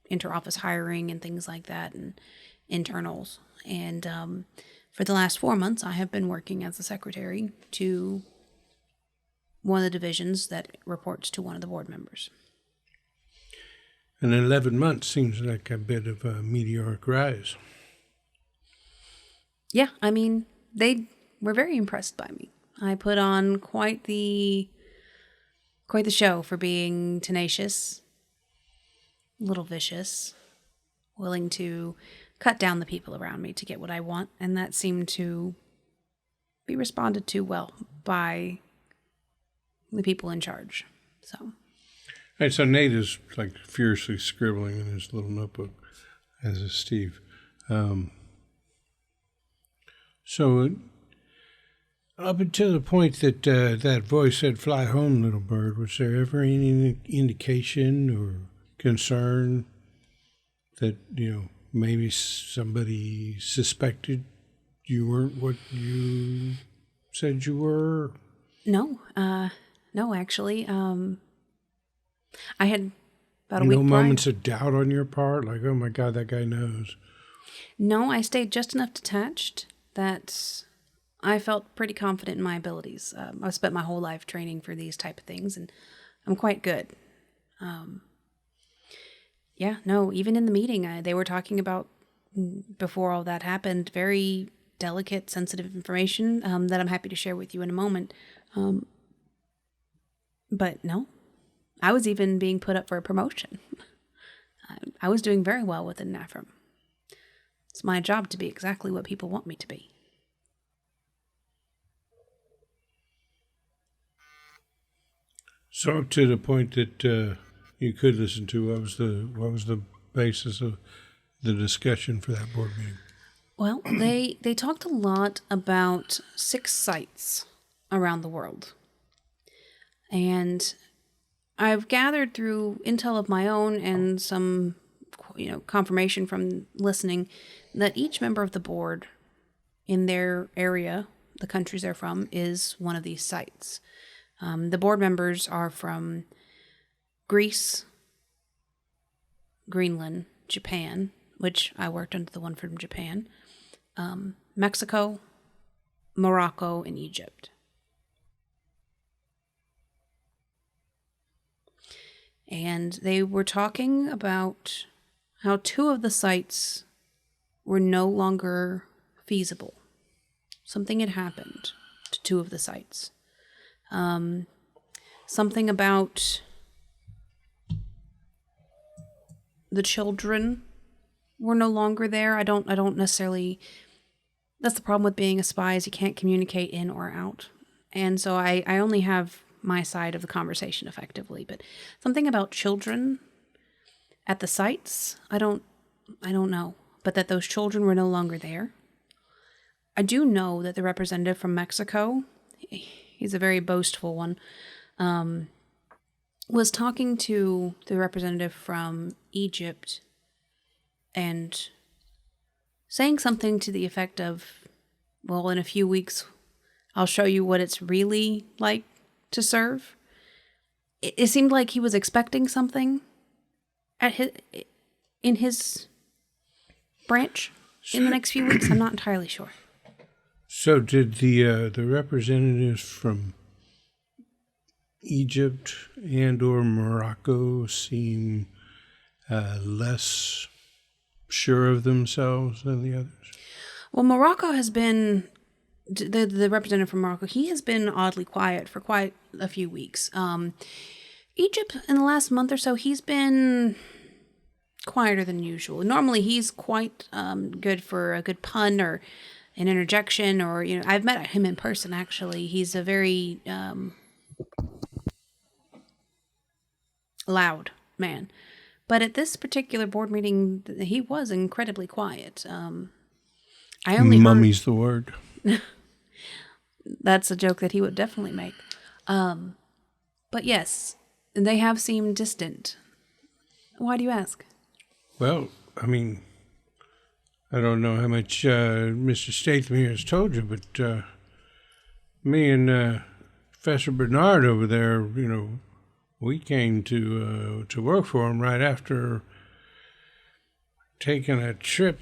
inter-office hiring and things like that, and internals. And for the last 4 months, I have been working as a secretary to one of the divisions that reports to one of the board members. And 11 months seems like a bit of a meteoric rise. Yeah, I mean, they were very impressed by me. I put on quite the show for being tenacious, a little vicious, willing to cut down the people around me to get what I want, and that seemed to be responded to well by the people in charge. So, all right, so Nate is like furiously scribbling in his little notebook, as is Steve. So up until the point that that voice said, "Fly home, little bird," was there ever any indication or concern that, maybe somebody suspected you weren't what you said you were? No, actually, I had about a week No prior. moments of doubt on your part, like, oh my God, that guy knows. No, I stayed just enough detached that I felt pretty confident in my abilities. I've spent my whole life training for these type of things, and I'm quite good. Yeah, no, even in the meeting, they were talking about, before all that happened, very delicate, sensitive information that I'm happy to share with you in a moment. But no, I was even being put up for a promotion. I was doing very well within NAFRM. It's my job to be exactly what people want me to be. So up to the point that you could listen to, what was the basis of the discussion for that board meeting? Well, they talked a lot about 6 sites around the world. And I've gathered through intel of my own and some, confirmation from listening that each member of the board in their area, the countries they're from, is one of these sites. The board members are from Greece, Greenland, Japan, which I worked under the one from Japan, Mexico, Morocco, and Egypt. And they were talking about how 2 of the sites were no longer feasible. Something had happened to 2 of the sites. Something about the children were no longer there. I don't necessarily. That's the problem with being a spy, is you can't communicate in or out. And so I only have my side of the conversation effectively. But something about children at the sites, I don't know. But that those children were no longer there. I do know that the representative from Mexico, he's a very boastful one, was talking to the representative from Egypt and saying something to the effect of, well, in a few weeks, I'll show you what it's really like to serve. It seemed like he was expecting something in his branch in the next few weeks. I'm not entirely sure. So did the representatives from Egypt and or Morocco seem less sure of themselves than the others? Well, Morocco has been, the representative from Morocco, he has been oddly quiet for quite a few weeks. Egypt, in the last month or so, he's been quieter than usual. Normally, he's quite good for a good pun or an interjection, or, I've met him in person, actually. He's a very loud man. But at this particular board meeting, he was incredibly quiet. I only Mummy's the word. That's a joke that he would definitely make. But yes, they have seemed distant. Why do you ask? Well, I mean, I don't know how much Mr. Statham here has told you, but me and Professor Bernard over there, we came to work for him right after taking a trip.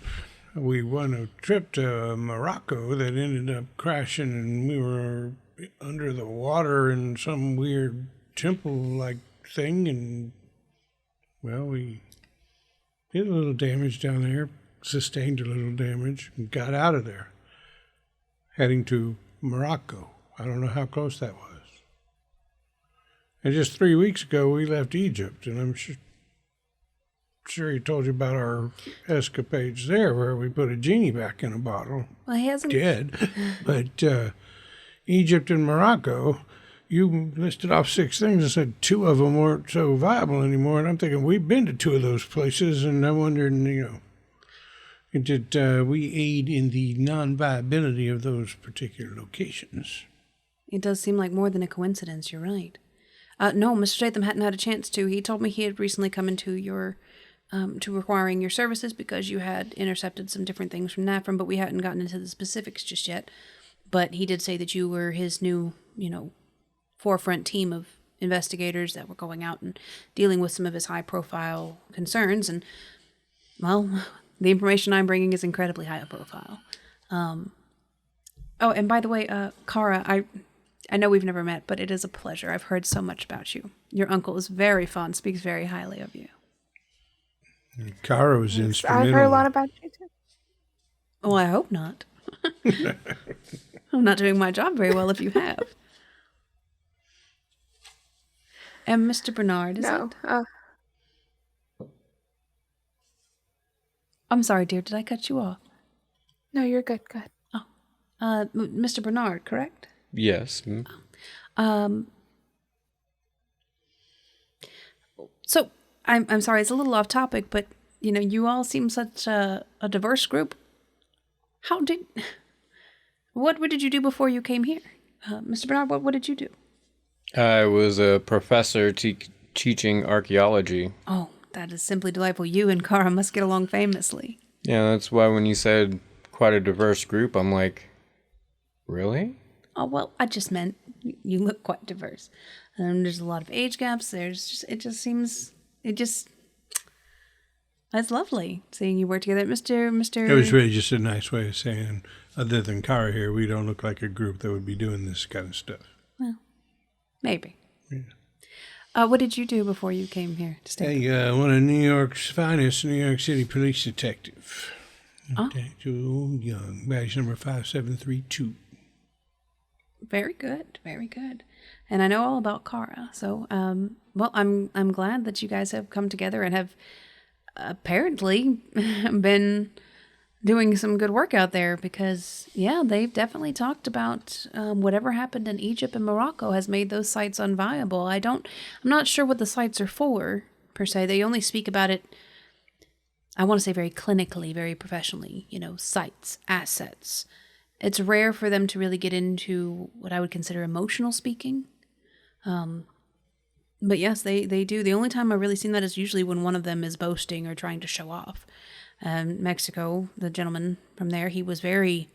We won a trip to Morocco that ended up crashing, and we were under the water in some weird temple-like thing, and, well, we did a little damage down there, sustained a little damage, and got out of there, heading to Morocco. I don't know how close that was. And just 3 weeks ago, we left Egypt, and I'm sure he told you about our escapades there, where we put a genie back in a bottle. Well, he hasn't. Dead. But Egypt and Morocco, you listed off 6 things and said 2 of them weren't so viable anymore. And I'm thinking, we've been to 2 of those places, and I'm wondering, did we aid in the non-viability of those particular locations? It does seem like more than a coincidence, you're right. No, Mr. Statham hadn't had a chance to. He told me he had recently come into your, to requiring your services because you had intercepted some different things from Nafram, but we hadn't gotten into the specifics just yet. But he did say that you were his new, forefront team of investigators that were going out and dealing with some of his high-profile concerns. And, well, the information I'm bringing is incredibly high profile. Oh, and by the way, Kara, I know we've never met, but it is a pleasure. I've heard so much about you. Your uncle is very fond, speaks very highly of you. Kara was instrumental. I've heard a lot about you, too. Oh, I hope not. I'm not doing my job very well if you have. And Mr. Bernard, is it? I'm sorry, dear. Did I cut you off? No, you're good. Good. Oh, Mr. Bernard, correct? Yes. So I'm sorry, it's a little off topic, but you all seem such a diverse group. What did you do before you came here, Mr. Bernard? What did you do? I was a professor teaching archaeology. Oh, that is simply delightful. You and Kara must get along famously. Yeah, that's why when you said quite a diverse group, I'm like, really? Oh, well, I just meant you look quite diverse. There's a lot of age gaps. That's lovely seeing you work together. Mr. It was really just a nice way of saying, other than Kara here, we don't look like a group that would be doing this kind of stuff. Well, maybe. Yeah. What did you do before you came here to stay? Hey, one of New York's finest, New York City police detective. Oh. Detective Young, badge number 5732. Very good, very good. And I know all about Kara, so well, I'm glad that you guys have come together and have apparently been doing some good work out there, because yeah, they've definitely talked about whatever happened in Egypt and Morocco has made those sites unviable. I'm not sure what the sites are for per se. They only speak about it, I want to say, very clinically, very professionally, sites, assets. It's rare for them to really get into what I would consider emotional speaking. But yes, they do. The only time I've really seen that is usually when one of them is boasting or trying to show off. Mexico, the gentleman from there, he was very,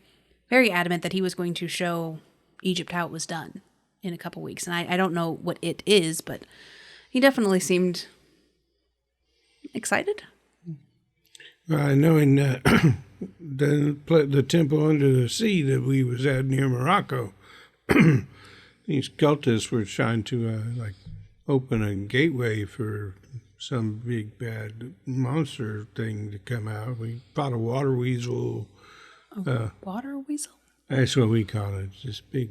very adamant that he was going to show Egypt how it was done in a couple weeks. And I don't know what it is, but he definitely seemed excited. I know in the temple under the sea that we was at near Morocco, these cultists were trying to open a gateway for some big bad monster thing to come out. We fought a water weasel. Water weasel? That's what we call it. It's this big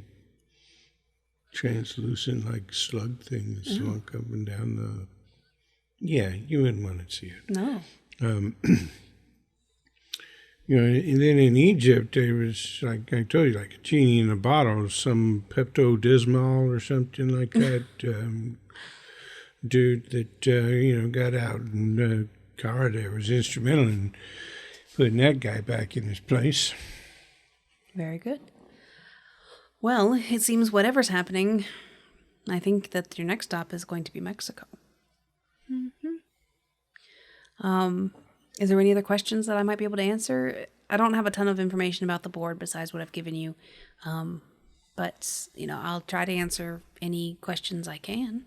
translucent slug thing that slunk up and down the... Yeah, you wouldn't want to see it. No. And then in Egypt, there was, like I told you, like a genie in a bottle, some Pepto-Dismal or something like that. Dude that, got out, and Cara there was instrumental in putting that guy back in his place. Very good. Well, it seems whatever's happening, I think that your next stop is going to be Mexico. Is there any other questions that I might be able to answer? I don't have a ton of information about the board besides what I've given you. But, I'll try to answer any questions I can.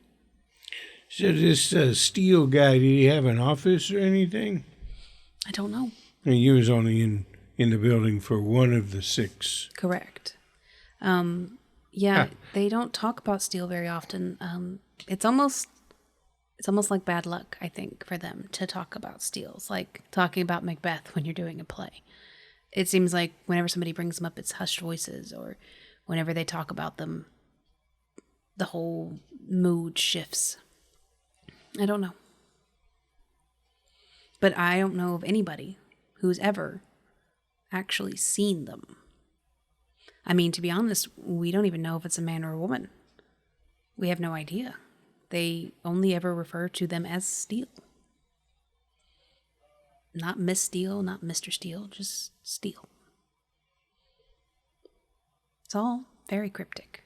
So this Steele guy, did he have an office or anything? I don't know. And he was only in the building for one of the 6. Correct. They don't talk about Steele very often. It's almost like bad luck, I think, for them to talk about Steele. It's like talking about Macbeth when you're doing a play. It seems like whenever somebody brings them up, it's hushed voices, or whenever they talk about them, the whole mood shifts. I don't know. But I don't know of anybody who's ever actually seen them. I mean, to be honest, we don't even know if it's a man or a woman. We have no idea. They only ever refer to them as Steele. Not Miss Steele, not Mr. Steele, just Steele. It's all very cryptic.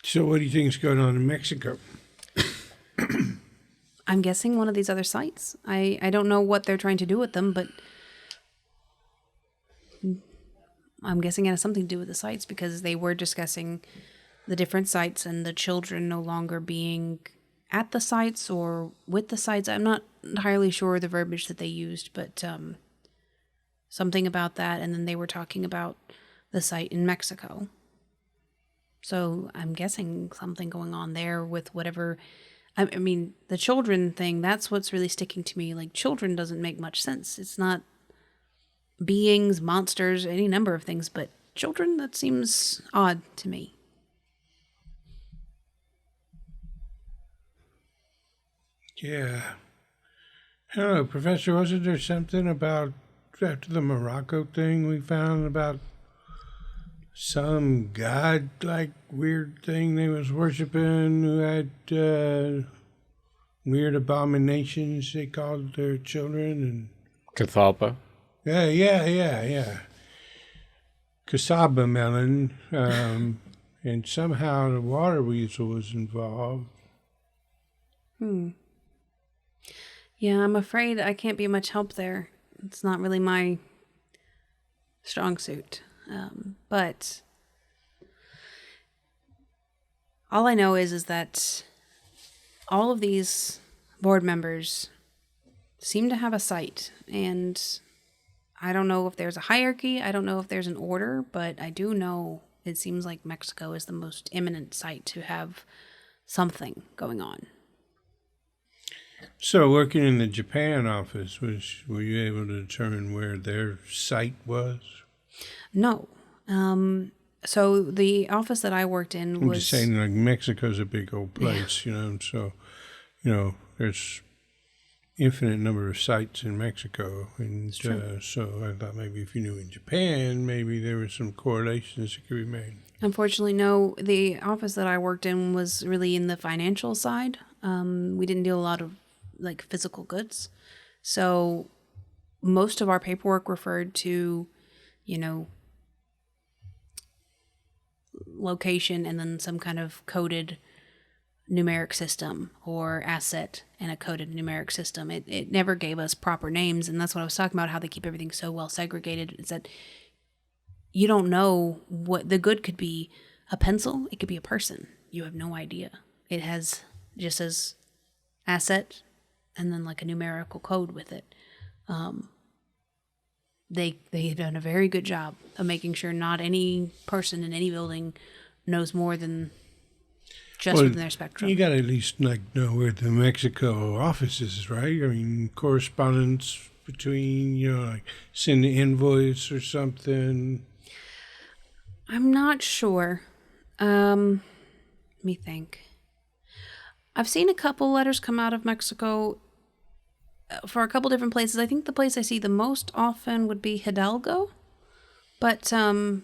So what do you think is going on in Mexico? I'm guessing one of these other sites. I don't know what they're trying to do with them, but I'm guessing it has something to do with the sites, because they were discussing the different sites and the children no longer being at the sites or with the sites. I'm not entirely sure the verbiage that they used, but something about that. And then they were talking about the site in Mexico. So I'm guessing something going on there with whatever... I mean, the children thing, that's what's really sticking to me. Like, children doesn't make much sense. It's not beings, monsters, any number of things, but children, that seems odd to me. Yeah. Hello, Professor, wasn't there something about, after the Morocco thing we found, about some god-like weird thing they was worshiping who had weird abominations they called their children? And Cathalpa. Yeah. Cassava melon, and somehow the water weasel was involved. Yeah, I'm afraid I can't be much help there. It's not really my strong suit. But all I know is that all of these board members seem to have a site, and I don't know if there's a hierarchy, I don't know if there's an order, but I do know it seems like Mexico is the most imminent site to have something going on. So, working in the Japan office, were you able to determine where their site was? No. So the office that I worked in I'm was... just saying, like, Mexico's a big old place, so, there's infinite number of sites in Mexico. And so I thought maybe if you knew in Japan, maybe there were some correlations that could be made. Unfortunately, no. The office that I worked in was really in the financial side. We didn't deal a lot of, physical goods. So most of our paperwork referred to, location and then some kind of coded numeric system or asset and a coded numeric system. It never gave us proper names, and that's what I was talking about, how they keep everything so well segregated, is that you don't know what the good could be. A pencil, it could be a person. You have no idea. It has just as asset and then like a numerical code with it. They've done a very good job of making sure not any person in any building knows more than just within their spectrum. You got to at least like know where the Mexico office is, right? I mean, correspondence between, like send an invoice or something. I'm not sure. Let me think. I've seen a couple letters come out of Mexico for a couple different places. I think the place I see the most often would be Hidalgo, but I'm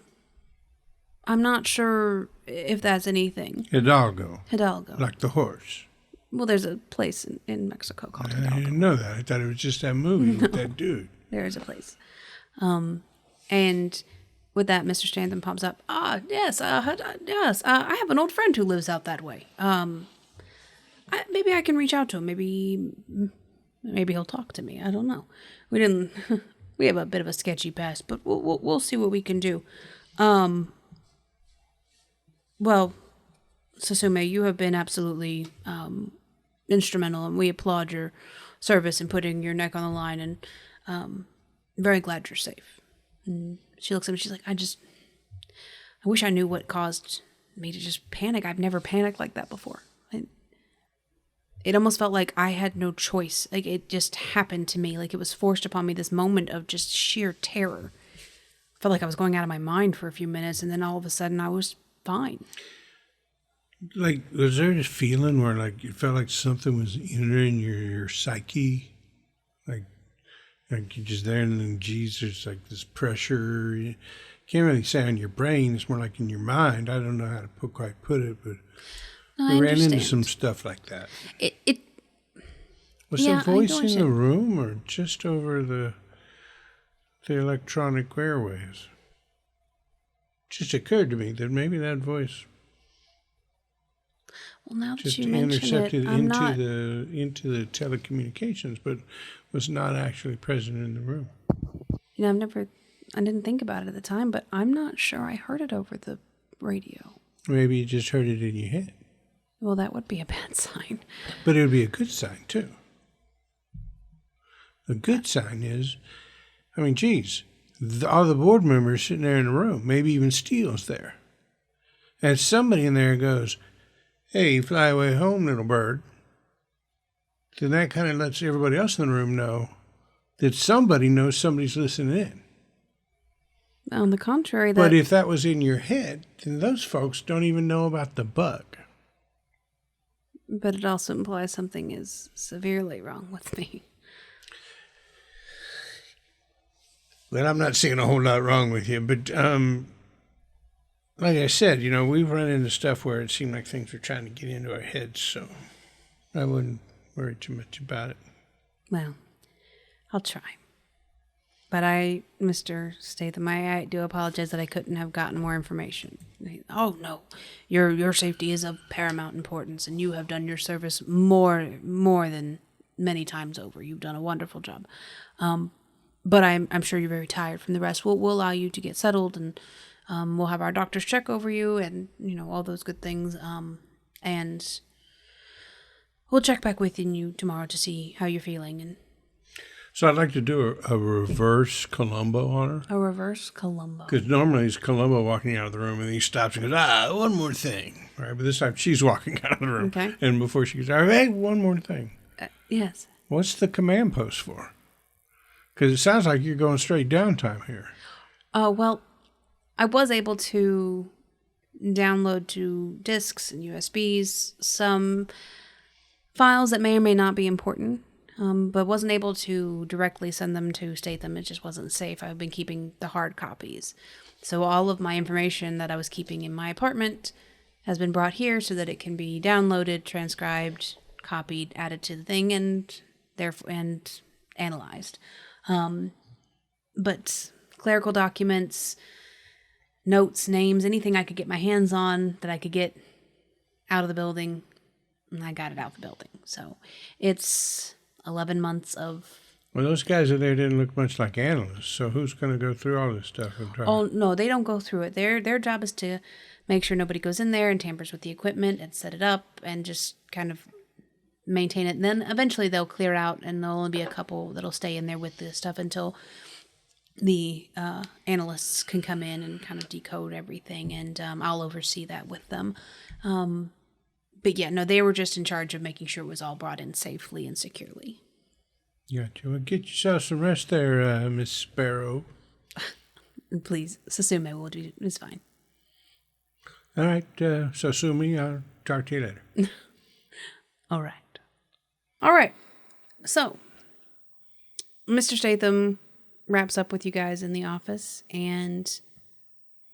not sure if that's anything. Hidalgo. Like the horse. Well, there's a place in Mexico called Hidalgo. I didn't know that. I thought it was just that movie with that dude. There is a place. And with that, Mr. Stanton pops up. Yes. I have an old friend who lives out that way. Maybe I can reach out to him. Maybe he'll talk to me. I don't know. We have a bit of a sketchy past, but we'll see what we can do. Well, Susume, you have been absolutely instrumental, and we applaud your service in putting your neck on the line, and very glad you're safe. And she looks at me, she's like, I wish I knew what caused me to just panic. I've never panicked like that before. It almost felt like I had no choice. Like it just happened to me. Like it was forced upon me, this moment of just sheer terror. I felt like I was going out of my mind for a few minutes, and then all of a sudden I was fine. Like, was there this feeling where like you felt like something was entering your psyche? Like you're just there, and then geez, there's like this pressure. You can't really say on your brain. It's more like in your mind. I don't know how to quite put it, but we ran into some stuff like that. Was the voice in the room or just over the electronic airwaves? Just occurred to me that maybe that voice. Well, now that just you mention it, into the telecommunications, but was not actually present in the room. I didn't think about it at the time, but I'm not sure I heard it over the radio. Maybe you just heard it in your head. Well, that would be a bad sign. But it would be a good sign, too. A good sign is, I mean, geez, all the board members sitting there in the room, maybe even Steele's there. And somebody in there goes, hey, fly away home, little bird. Then that kind of lets everybody else in the room know that somebody knows somebody's listening in. On the contrary, But if that was in your head, then those folks don't even know about the bug. But it also implies something is severely wrong with me. Well, I'm not seeing a whole lot wrong with you, but like I said, we've run into stuff where it seemed like things were trying to get into our heads, so I wouldn't worry too much about it. Well, I'll try. But Mr. Statham, I do apologize that I couldn't have gotten more information. Oh, no. Your safety is of paramount importance, and you have done your service more than many times over. You've done a wonderful job. But I'm sure you're very tired from the rest. We'll allow you to get settled, and we'll have our doctors check over you and, all those good things. And we'll check back with you tomorrow to see how you're feeling. And so I'd like to do a reverse Columbo on her. A reverse Columbo. Because normally it's Columbo walking out of the room and he stops and goes, one more thing. Right? But this time she's walking out of the room. Okay. And before she goes, hey, one more thing. Yes. What's the command post for? Because it sounds like you're going straight downtime here. Well, I was able to download to disks and USBs some files that may or may not be important. But wasn't able to directly send them to Statham. It just wasn't safe. I've been keeping the hard copies. So all of my information that I was keeping in my apartment has been brought here so that it can be downloaded, transcribed, copied, added to the thing, and analyzed. But clerical documents, notes, names, anything I could get my hands on that I could get out of the building, and I got it out the building. So it's 11 months of... Well, those guys in there didn't look much like analysts, so who's going to go through all this stuff and try? Oh, no, they don't go through it. Their job is to make sure nobody goes in there and tampers with the equipment and set it up and just kind of maintain it. And then eventually they'll clear out, and there'll only be a couple that'll stay in there with the stuff until the analysts can come in and kind of decode everything, and I'll oversee that with them. But yeah, no, they were just in charge of making sure it was all brought in safely and securely. Gotcha. Well, get yourself some rest there, Miss Sparrow. Please, Sasume will do. It's fine. All right, Sasumi, I'll talk to you later. All right. So, Mr. Statham wraps up with you guys in the office and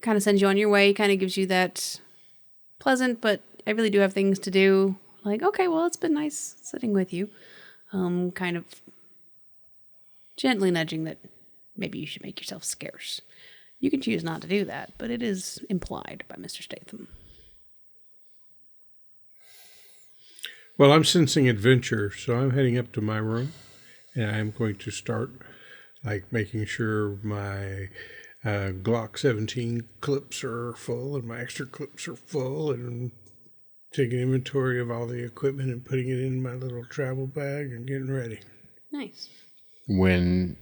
kind of sends you on your way. Kind of gives you that pleasant, but I really do have things to do. Like, okay, well, it's been nice sitting with you. Kind of gently nudging that maybe you should make yourself scarce. You can choose not to do that, but it is implied by Mr. Statham. Well, I'm sensing adventure, so I'm heading up to my room, and I'm going to start, like, making sure my Glock 17 clips are full and my extra clips are full, and taking inventory of all the equipment and putting it in my little travel bag and getting ready. Nice. When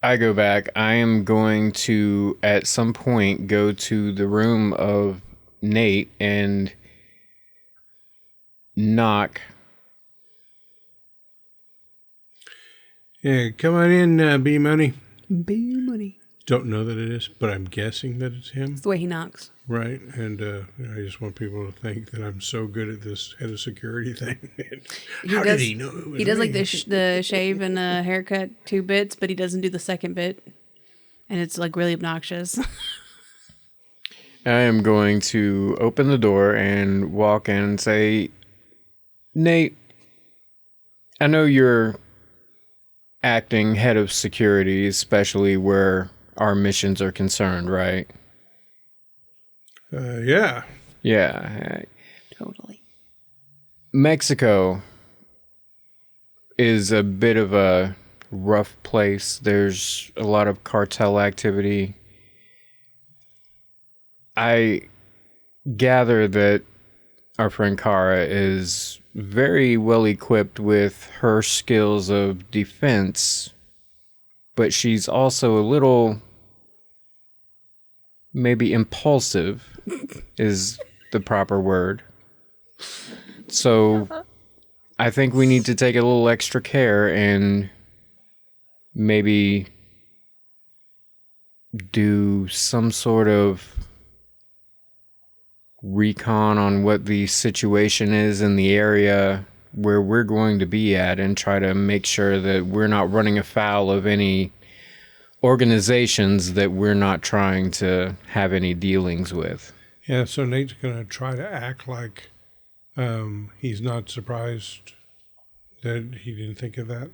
I go back, I am going to, at some point, go to the room of Nate and knock. Yeah, come on in, B-Money. B-Money. Don't know that it is, but I'm guessing that it's him. It's the way he knocks. Right, and I just want people to think that I'm so good at this head of security thing. Did he know it was He does me? like the shave and haircut 2 bits, but he doesn't do the second bit, and it's like really obnoxious. I am going to open the door and walk in and say, Nate, I know you're acting head of security, especially where our missions are concerned, right? Yeah. Yeah. Totally. Mexico is a bit of a rough place. There's a lot of cartel activity. I gather that our friend Kara is very well equipped with her skills of defense, but she's also a little maybe impulsive is the proper word. So I think we need to take a little extra care and maybe do some sort of recon on what the situation is in the area where we're going to be at and try to make sure that we're not running afoul of any organizations that we're not trying to have any dealings with. Yeah, so Nate's going to try to act like he's not surprised that he didn't think of that.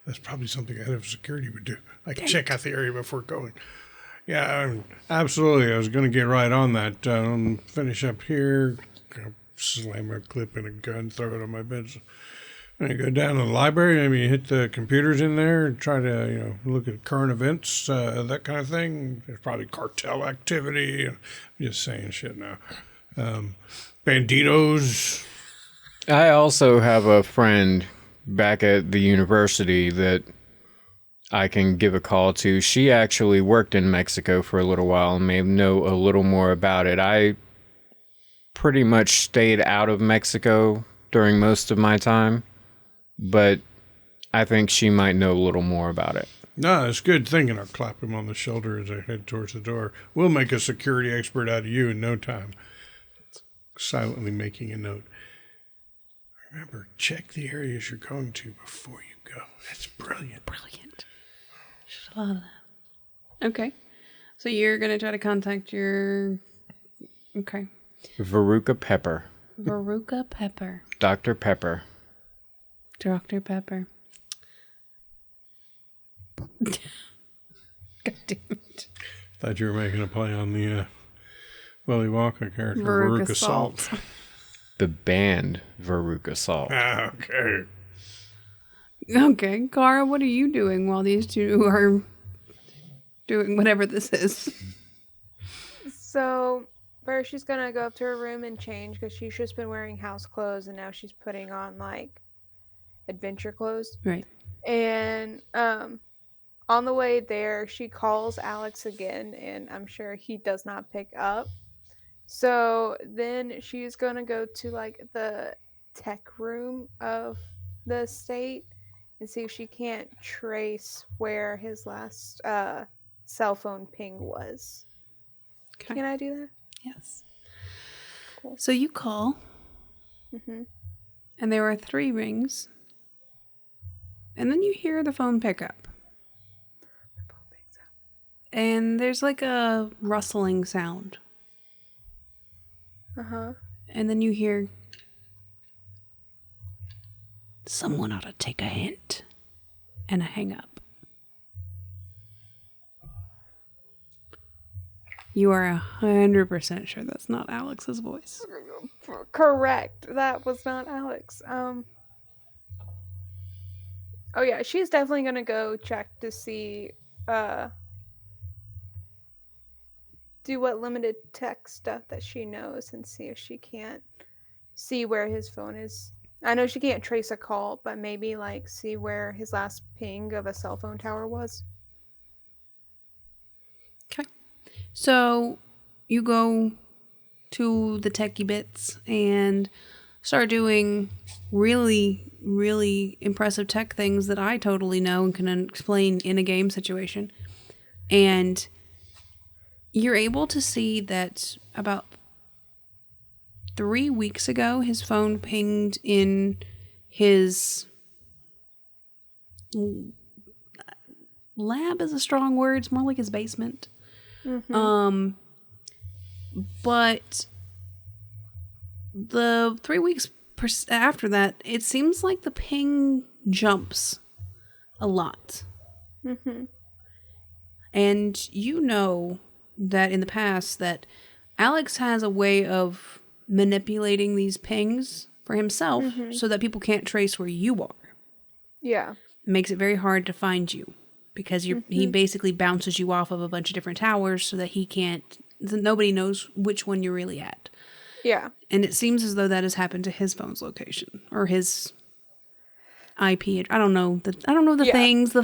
That's probably something a head of security would do. Like, check out the area before going. Yeah, absolutely. I was going to get right on that. Finish up here, slam a clip in a gun, throw it on my bench. And go down to the library, maybe hit the computers in there and try to, look at current events, that kind of thing. There's probably cartel activity. I'm just saying shit now. Banditos. I also have a friend back at the university that I can give a call to. She actually worked in Mexico for a little while and may know a little more about it. I pretty much stayed out of Mexico during most of my time, but I think she might know a little more about it. No, it's good thinking. I'll clap him on the shoulder as I head towards the door. We'll make a security expert out of you in no time. Silently making a note. Remember, check the areas you're going to before you go. That's brilliant. Brilliant. Just a lot of that. Okay. So you're going to try to contact your... Okay. Veruca Pepper. Veruca Pepper. Dr. Pepper. Dr. Pepper. God damn it. Thought you were making a play on the Willy Wonka character, Veruca Veruca Salt. the band Veruca Salt. Okay. Okay, Cara, what are you doing while these two are doing whatever this is? So first she's gonna go up to her room and change because she's just been wearing house clothes and now she's putting on like adventure clothes. Right. And on the way there, she calls Alex again, and I'm sure he does not pick up. So then she's gonna go to like the tech room of the estate and see if she can't trace where his last cell phone ping was. Okay. Can I do that? Yes. Cool. So you call, Mm-hmm. and there are 3 rings, and then you hear the phone pick up. And there's like a rustling sound. Uh-huh. And then you hear, someone ought to take a hint. And a hang up. You are 100% sure that's not Alex's voice. Correct. That was not Alex. Oh yeah, she's definitely gonna go check to see do what limited tech stuff that she knows and see if she can't see where his phone is. I know she can't trace a call, but maybe like see where his last ping of a cell phone tower was. Okay. So you go to the techie bits and start doing really, really impressive tech things that I totally know and can explain in a game situation. And you're able to see that about 3 weeks ago, his phone pinged in his lab is a strong word. It's more like his basement. Mm-hmm. But the 3 weeks after that, it seems like the ping jumps a lot. Mm-hmm. And you know that in the past that Alex has a way of manipulating these pings for himself so that people can't trace where you are. Yeah. It makes it very hard to find you because he basically bounces you off of a bunch of different towers so that nobody knows which one you're really at. Yeah. And it seems as though that has happened to his phone's location or his IP. I don't know the things,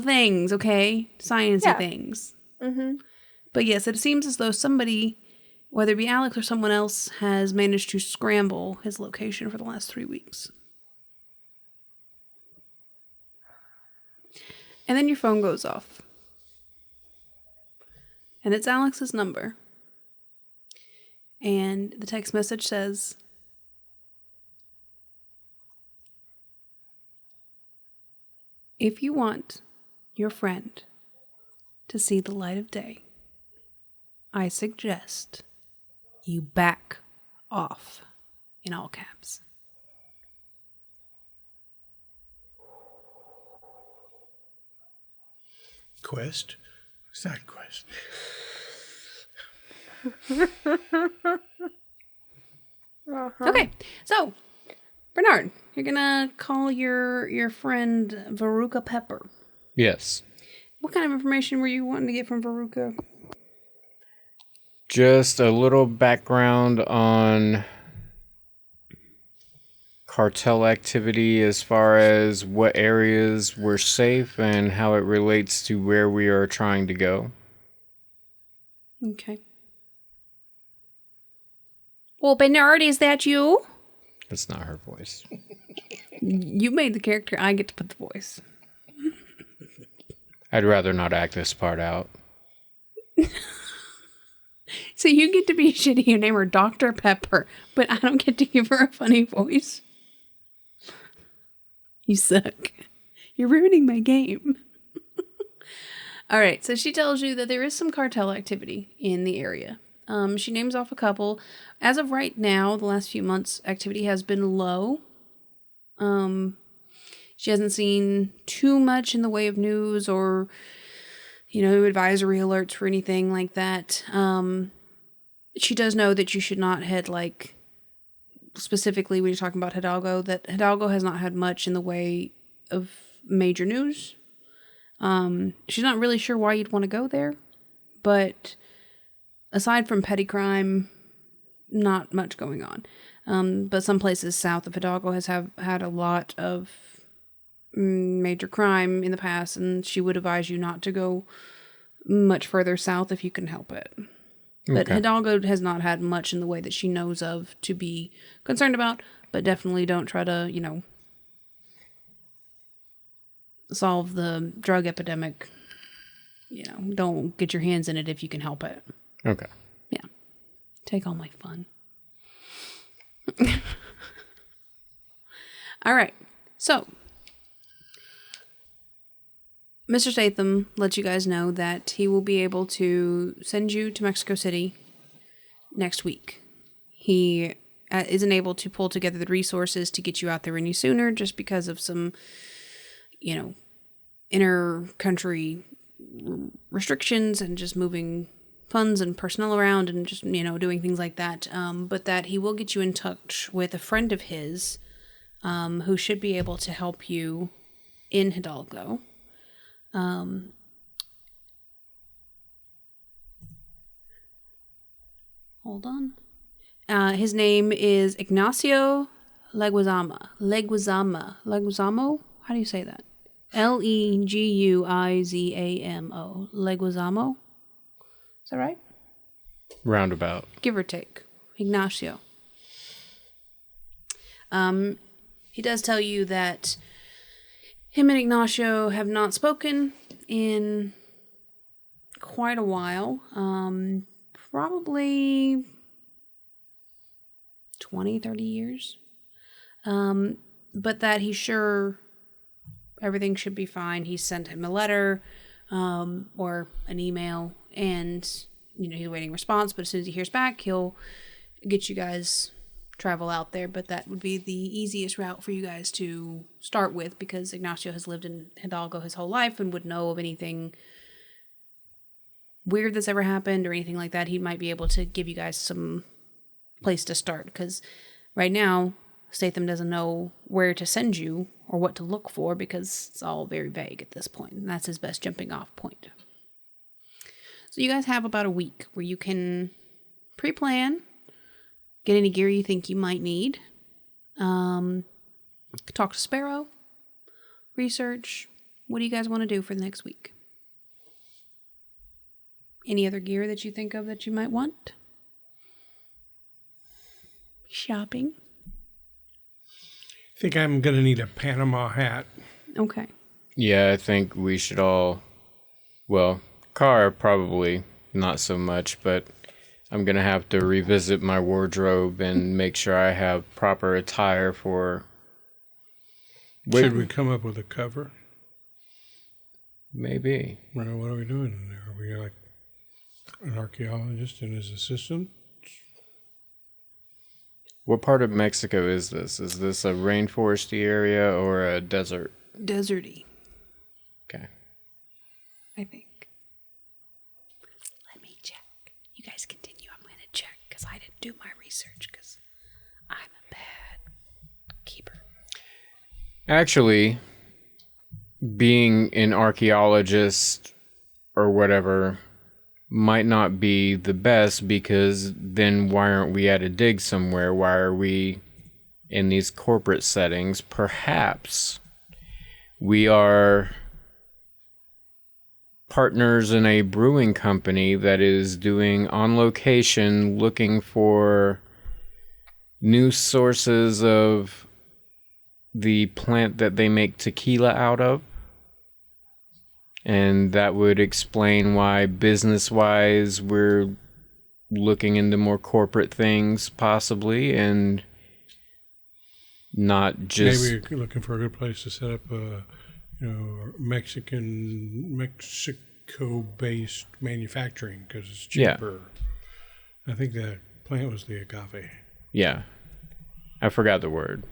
okay? Sciencey things. Mm-hmm. But yes, it seems as though somebody, whether it be Alex or someone else, has managed to scramble his location for the last 3 weeks. And then your phone goes off. And it's Alex's number. And the text message says, if you want your friend to see the light of day, I suggest you back off, in all caps. Quest? Side quest. Okay, so Bernard, you're gonna call your friend Veruca Pepper. Yes. What kind of information were you wanting to get from Veruca? Just a little background on cartel activity as far as what areas were safe and how it relates to where we are trying to go. Okay. Well, Bernard, is that you? That's not her voice. You made the character. I get to put the voice. I'd rather not act this part out. So you get to be shitty and name her Dr. Pepper, but I don't get to give her a funny voice. You suck. You're ruining my game. All right, so she tells you that there is some cartel activity in the area. She names off a couple. As of right now, the last few months, activity has been low. She hasn't seen too much in the way of news or, advisory alerts for anything like that. She does know that you should not head, specifically when you're talking about Hidalgo, that Hidalgo has not had much in the way of major news. She's not really sure why you'd want to go there, but aside from petty crime, not much going on. But some places south of Hidalgo have had a lot of major crime in the past, and she would advise you not to go much further south if you can help it. But Hidalgo has not had much in the way that she knows of to be concerned about, but definitely don't try to, solve the drug epidemic. Don't get your hands in it if you can help it. Okay. Yeah. Take all my fun. All right. So, Mr. Statham lets you guys know that he will be able to send you to Mexico City next week. He isn't able to pull together the resources to get you out there any sooner just because of some, inter-country restrictions and just moving funds and personnel around and just, doing things like that. But that he will get you in touch with a friend of his who should be able to help you in Hidalgo. Hold on. His name is Ignacio Leguizamo. How do you say that? Leguizamo. Leguizamo. Is that right? Roundabout. Give or take. Ignacio. He does tell you that him and Ignacio have not spoken in quite a while. Probably 20, 30 years. But that he's sure everything should be fine. He sent him a letter or an email, and he's awaiting response, but as soon as he hears back, he'll get you guys travel out there. But that would be the easiest route for you guys to start with, because Ignacio has lived in Hidalgo his whole life and would know of anything weird that's ever happened or anything like that. He might be able to give you guys some place to start, because right now Statham doesn't know where to send you or what to look for, because it's all very vague at this point, and that's his best jumping off point. So you guys have about a week where you can pre-plan, get any gear you think you might need, talk to Sparrow, research. What do you guys want to do for the next week? Any other gear that you think of that you might want? Shopping? I think I'm going to need a Panama hat. Okay. Yeah, I think we should all... Well, Car probably not so much, but I'm going to have to revisit my wardrobe and make sure I have proper attire for... Should we come up with a cover? Maybe. Well, what are we doing in there? Are we like an archaeologist and his assistant? What part of Mexico is this? Is this a rainforesty area or a desert? Deserty. Okay. I think. Let me check. You guys continue. I'm going to check because I didn't do my research because I'm a bad keeper. Actually, being an archaeologist or whatever might not be the best, because then why aren't we at a dig somewhere? Why are we in these corporate settings? Perhaps we are partners in a brewing company that is doing on location, looking for new sources of the plant that they make tequila out of. And that would explain why business-wise we're looking into more corporate things, possibly, and not just... Maybe you're looking for a good place to set up a, Mexico-based manufacturing, because it's cheaper. Yeah. I think the plant was the agave. Yeah. I forgot the word.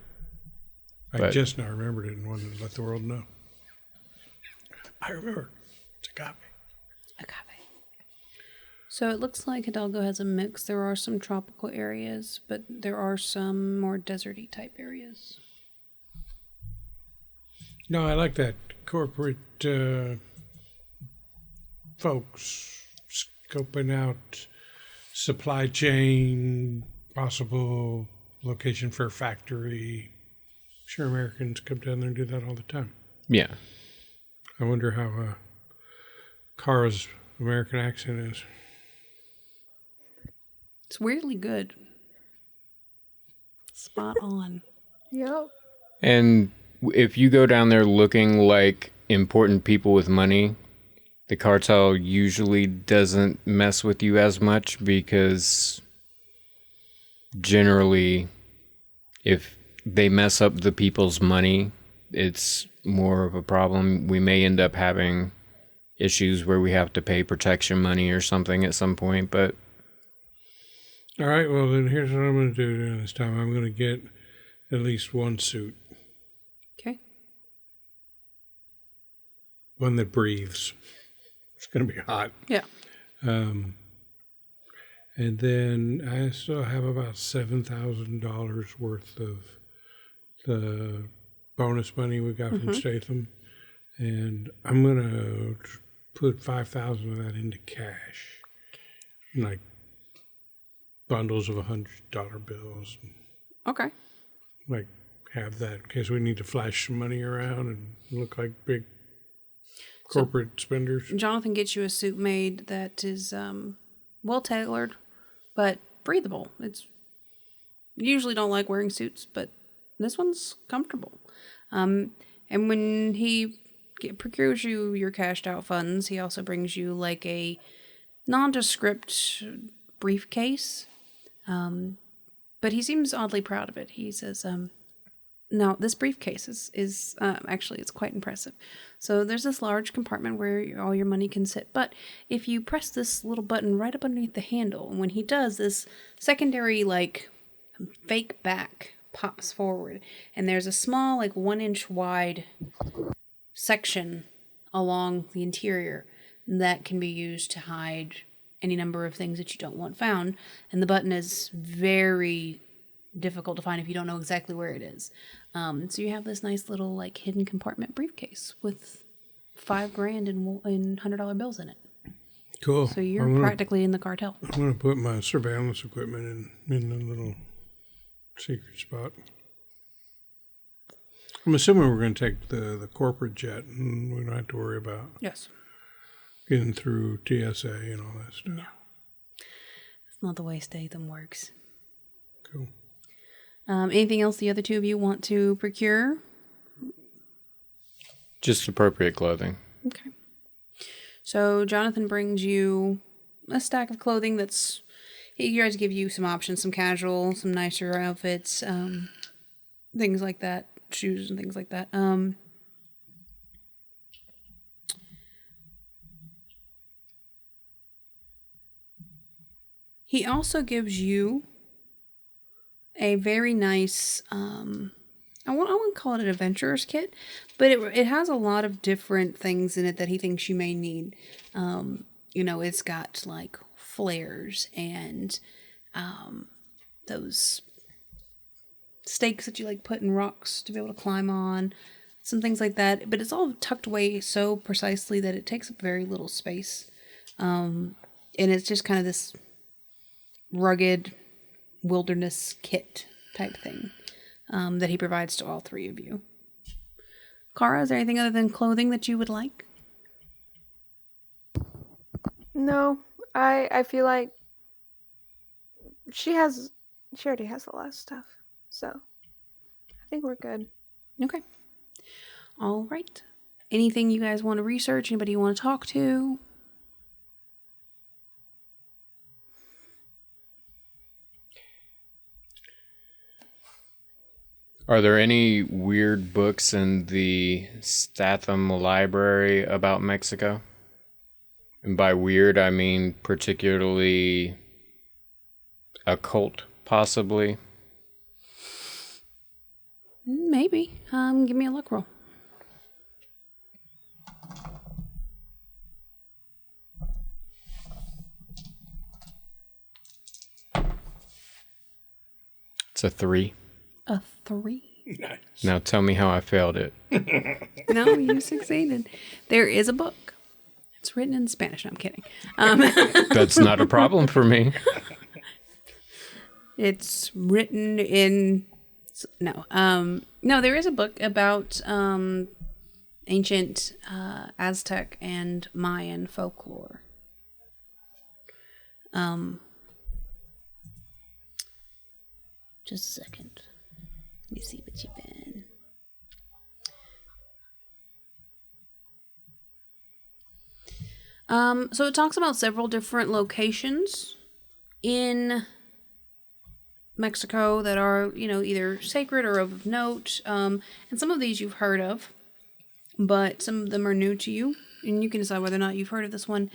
I just now remembered it and wanted to let the world know. I remember. It's agave. Agave. So it looks like Hidalgo has a mix. There are some tropical areas, but there are some more deserty type areas. No, I like that. Corporate folks scoping out supply chain, possible location for a factory. Sure, Americans come down there and do that all the time. Yeah. I wonder how Kara's American accent is. It's weirdly good. Spot on. Yep. And if you go down there looking like important people with money, the cartel usually doesn't mess with you as much because generally, if they mess up the people's money, it's more of a problem. We may end up having issues where we have to pay protection money or something at some point, but... All right, well, then here's what I'm going to do during this time. I'm going to get at least one suit. Okay. One that breathes. It's going to be hot. Yeah. And then I still have about $7,000 worth of the bonus money we got from Statham. And I'm going to put 5,000 of that into cash. Like bundles of $100 bills. Okay. Like have that in case we need to flash some money around and look like big corporate spenders. Jonathan gets you a suit made that is well tailored, but breathable. It's you usually don't like wearing suits, but this one's comfortable. And when he procures you your cashed out funds, he also brings you like a nondescript briefcase. But he seems oddly proud of it. He says, now, this briefcase is actually, it's quite impressive. So there's this large compartment where all your money can sit. But if you press this little button right up underneath the handle, and when he does, this secondary, like, fake back pops forward. And there's a small, like, 1-inch wide section along the interior that can be used to hide any number of things that you don't want found. And the button is very difficult to find if you don't know exactly where it is. So you have this nice little like hidden compartment briefcase with $5,000 in $100 bills in it. Cool. So you're practically in the cartel. I'm going to put my surveillance equipment in the little secret spot. I'm assuming we're going to take the corporate jet and we don't have to worry about getting through TSA and all that stuff. No. It's not the way Statham works. Cool. Anything else the other two of you want to procure? Just appropriate clothing. Okay. So Jonathan brings you a stack of clothing that's... He tries to give you some options, some casual, some nicer outfits, things like that, shoes and things like that. He also gives you a very nice, I wouldn't call it an adventurer's kit, but it has a lot of different things in it that he thinks you may need. It's got like flares and those stakes that you like put in rocks to be able to climb on, some things like that. But it's all tucked away so precisely that it takes up very little space. And it's just kind of this rugged wilderness kit type thing that he provides to all three of you. Kara, is there anything other than clothing that you would like? No, I feel like she already has a lot of stuff, so I think we're good. Okay. All right. Anything you guys want to research? Anybody you want to talk to? Are there any weird books in the Statham library about Mexico? And by weird, I mean particularly occult, possibly? Maybe. Give me a luck roll. It's a 3. A 3. Nice. Now tell me how I failed it. No, you succeeded. There is a book. It's written in Spanish. No, I'm kidding. That's not a problem for me. It's written in... No. No, there is a book about ancient Aztec and Mayan folklore. Just a second. Let me see what you've been. So it talks about several different locations in Mexico that are, either sacred or of note. And some of these you've heard of, but some of them are new to you. And you can decide whether or not you've heard of this one.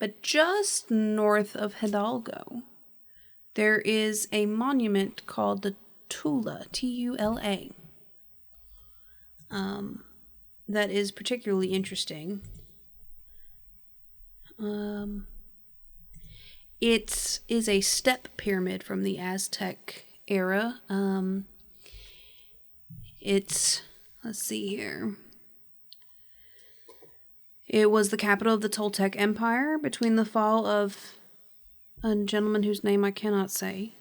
But just north of Hidalgo, there is a monument called the Tula, T-U-L-A, that is particularly interesting. It is a step pyramid from the Aztec era. Let's see here. It was the capital of the Toltec Empire between the fall of a gentleman whose name I cannot say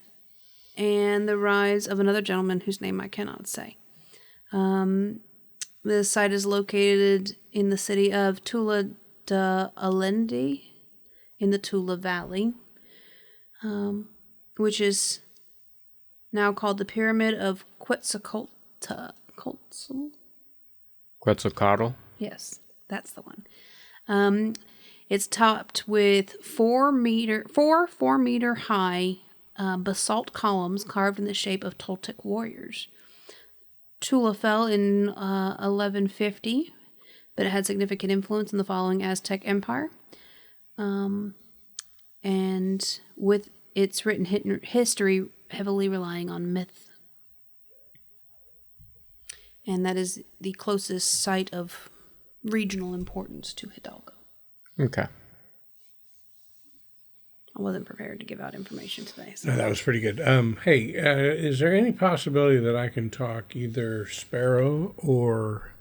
and the rise of another gentleman whose name I cannot say. The site is located in the city of Tula de Allende in the Tula Valley, which is now called the Pyramid of Quetzalcoatl. Quetzalcoatl? Yes, that's the one. It's topped with 4 4-meter high basalt columns carved in the shape of Toltec warriors. Tula fell in 1150, but it had significant influence in the following Aztec Empire. And with its written history heavily relying on myth. And that is the closest site of regional importance to Hidalgo. Okay. I wasn't prepared to give out information today. So. No, that was pretty good. Hey, is there any possibility that I can talk either Sparrow or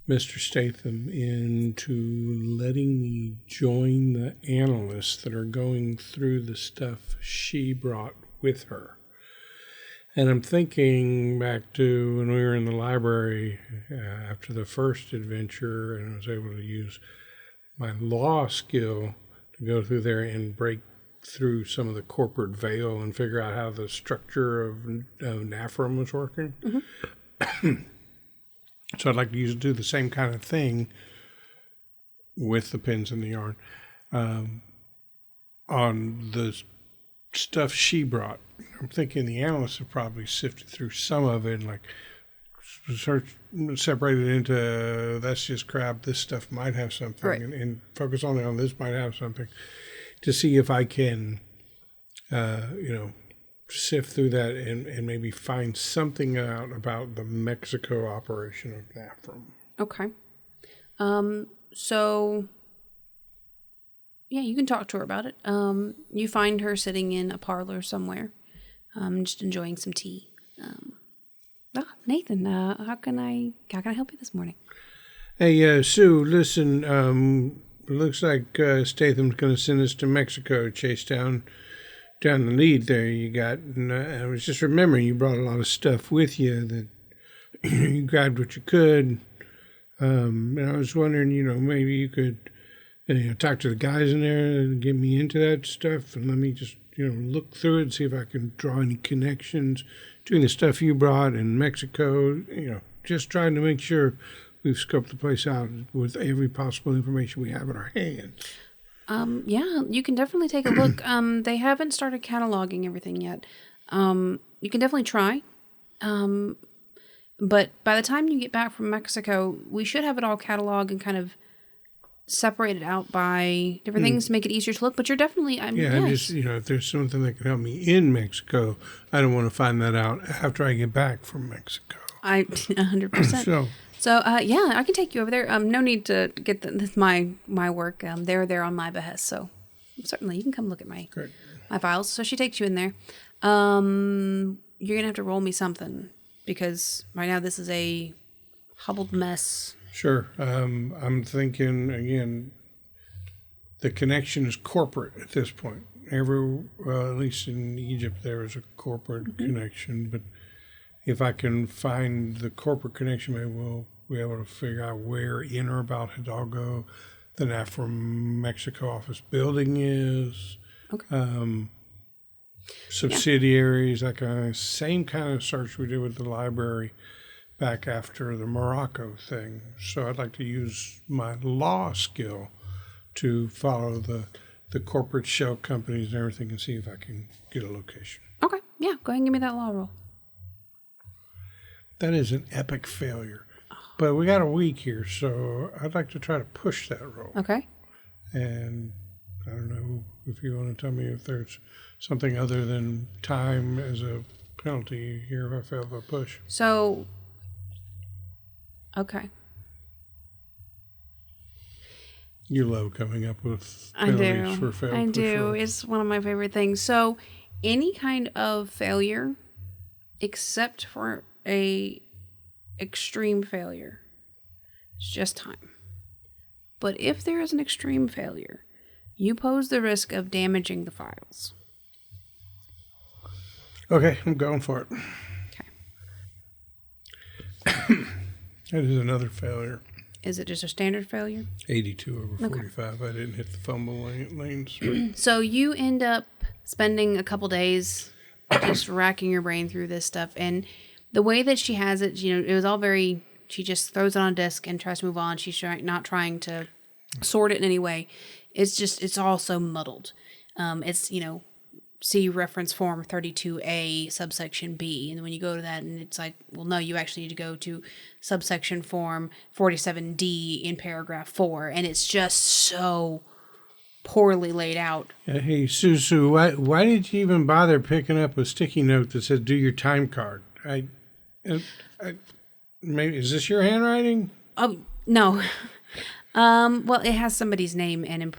Mr. Statham into letting me join the analysts that are going through the stuff she brought with her? And I'm thinking back to when we were in the library after the first adventure, and I was able to use my law skill to go through there and break through some of the corporate veil and figure out how the structure of NAFRM was working. Mm-hmm. So I'd like to do the same kind of thing with the pins and the yarn on the stuff she brought. I'm thinking the analysts have probably sifted through some of it and like separated into that's just crap, this stuff might have something, right. and focus only on this might have something, to see if I can, sift through that and maybe find something out about the Mexico operation of NAFRM. Okay. So, yeah, you can talk to her about it. You find her sitting in a parlor somewhere, just enjoying some tea. Nathan, how can I help you this morning? Hey, Sue, listen, it looks like Statham's going to send us to Mexico, chase down the lead there you got. And I was just remembering you brought a lot of stuff with you that you grabbed what you could. And I was wondering, maybe you could talk to the guys in there and get me into that stuff and let me just, look through it and see if I can draw any connections between the stuff you brought in Mexico, just trying to make sure we've scoped the place out with every possible information we have in our hands. Yeah, you can definitely take a look. They haven't started cataloging everything yet. You can definitely try. But by the time you get back from Mexico, we should have it all cataloged and kind of separated out by different things to make it easier to look. But you're definitely, just, if there's something that can help me in Mexico, I don't want to find that out after I get back from Mexico. 100%. So, yeah, I can take you over there. No need to get my work. They're there on my behest. So certainly you can come look at my files. So she takes you in there. You're gonna have to roll me something because right now this is a hobbled mess. Sure. I'm thinking again. The connection is corporate at this point. At least in Egypt, there is a corporate connection. But if I can find the corporate connection, maybe we'll be able to figure out where in or about Hidalgo the NAFRA Mexico office building is. Okay. Subsidiaries, that kind of same kind of search we did with the library back after the Morocco thing. So I'd like to use my law skill to follow the corporate shell companies and everything and see if I can get a location. Okay. Yeah. Go ahead and give me that law roll. That is an epic failure. But we got a week here, so I'd like to try to push that roll. Okay. And I don't know if you want to tell me if there's something other than time as a penalty here if I fail the push. So, okay. You love coming up with penalties for failed push I do. rolls. It's one of my favorite things. So, any kind of failure, except for a extreme failure, it's just time. But if there is an extreme failure, you pose the risk of damaging the files. Okay, I'm going for it. Okay. That is another failure. Is it just a standard failure? 82 over 45. I didn't hit the fumble lanes. So you end up spending a couple days just racking your brain through this stuff. And the way that she has it, it was all very, she just throws it on a desk and tries to move on. She's not trying to sort it in any way. It's all so muddled. It's, see reference form 32A subsection B. And when you go to that and it's like, well, no, you actually need to go to subsection form 47D in paragraph 4. And it's just so poorly laid out. Hey, Susu, why did you even bother picking up a sticky note that said, do your time card? Maybe, is this your handwriting? Oh, no. Well, it has somebody's name and,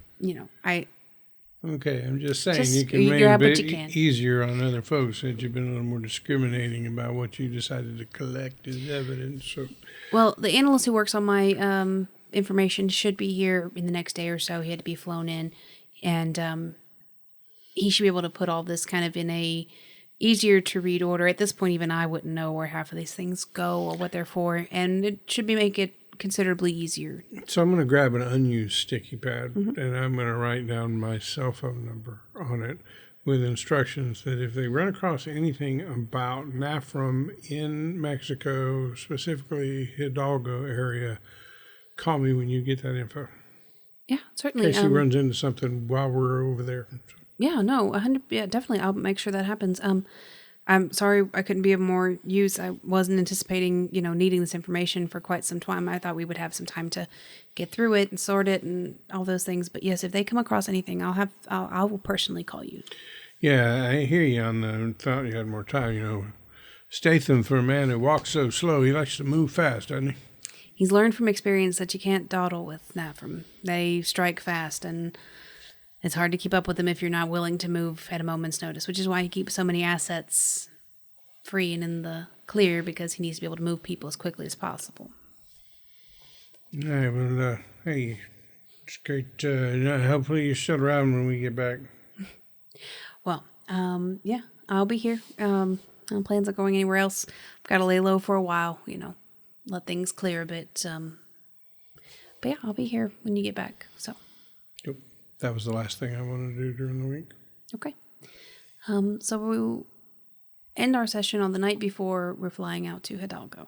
Okay, I'm just saying Just you can make grab it a what bit you can. easier on other folks since you've been a little more discriminating about what you decided to collect as evidence. So, Well, the analyst who works on my information should be here in the next day or so. He had to be flown in, and he should be able to put all this kind of in a easier to read order. At this point, even I wouldn't know where half of these things go or what they're for, and it should make it considerably easier. so I'm going to grab an unused sticky pad and I'm going to write down my cell phone number on it with instructions that if they run across anything about NAFRM in Mexico, specifically Hidalgo area, call me when you get that info. Yeah, In certainly. case he runs into something while we're over there. Yeah, no, 100. Yeah, definitely. I'll make sure that happens. I'm sorry I couldn't be of more use. I wasn't anticipating, needing this information for quite some time. I thought we would have some time to get through it and sort it and all those things. But yes, if they come across anything, I will personally call you. Yeah, I hear you on the thought you had more time. Statham, for a man who walks so slow, he likes to move fast, doesn't he? He's learned from experience that you can't dawdle with NAFRM. They strike fast, and it's hard to keep up with them if you're not willing to move at a moment's notice, which is why he keeps so many assets free and in the clear, because he needs to be able to move people as quickly as possible. Yeah, well, hey, it's great. Hopefully you're still around when we get back. Well, yeah, I'll be here. No plans on going anywhere else. I've got to lay low for a while, let things clear a bit. But yeah, I'll be here when you get back. So, Yep. That was the last thing I wanted to do during the week. okay. So we'll end our session on the night before we're flying out to Hidalgo.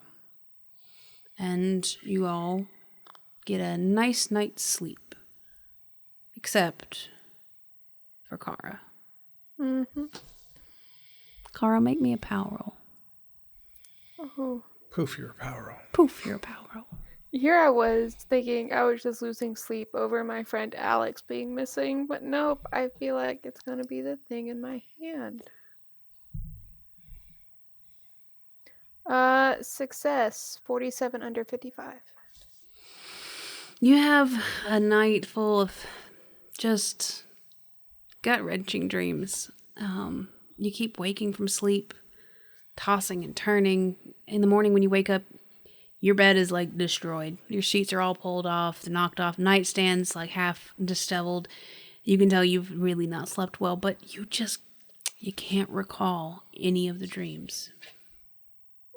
And you all get a nice night's sleep. Except for Kara. Mm-hmm. Kara, make me a power roll. Oh. Poof, you're a power roll. Poof, you're a power roll. Here I was thinking I was just losing sleep over my friend Alex being missing, but nope, I feel like it's going to be the thing in my hand. Success, 47 under 55. You have a night full of just gut-wrenching dreams. you keep waking from sleep, tossing and turning. In the morning when you wake up, your bed is like destroyed. Your sheets are all pulled off, they're knocked off. Nightstand's like half disheveled. You can tell you've really not slept well, but you can't recall any of the dreams.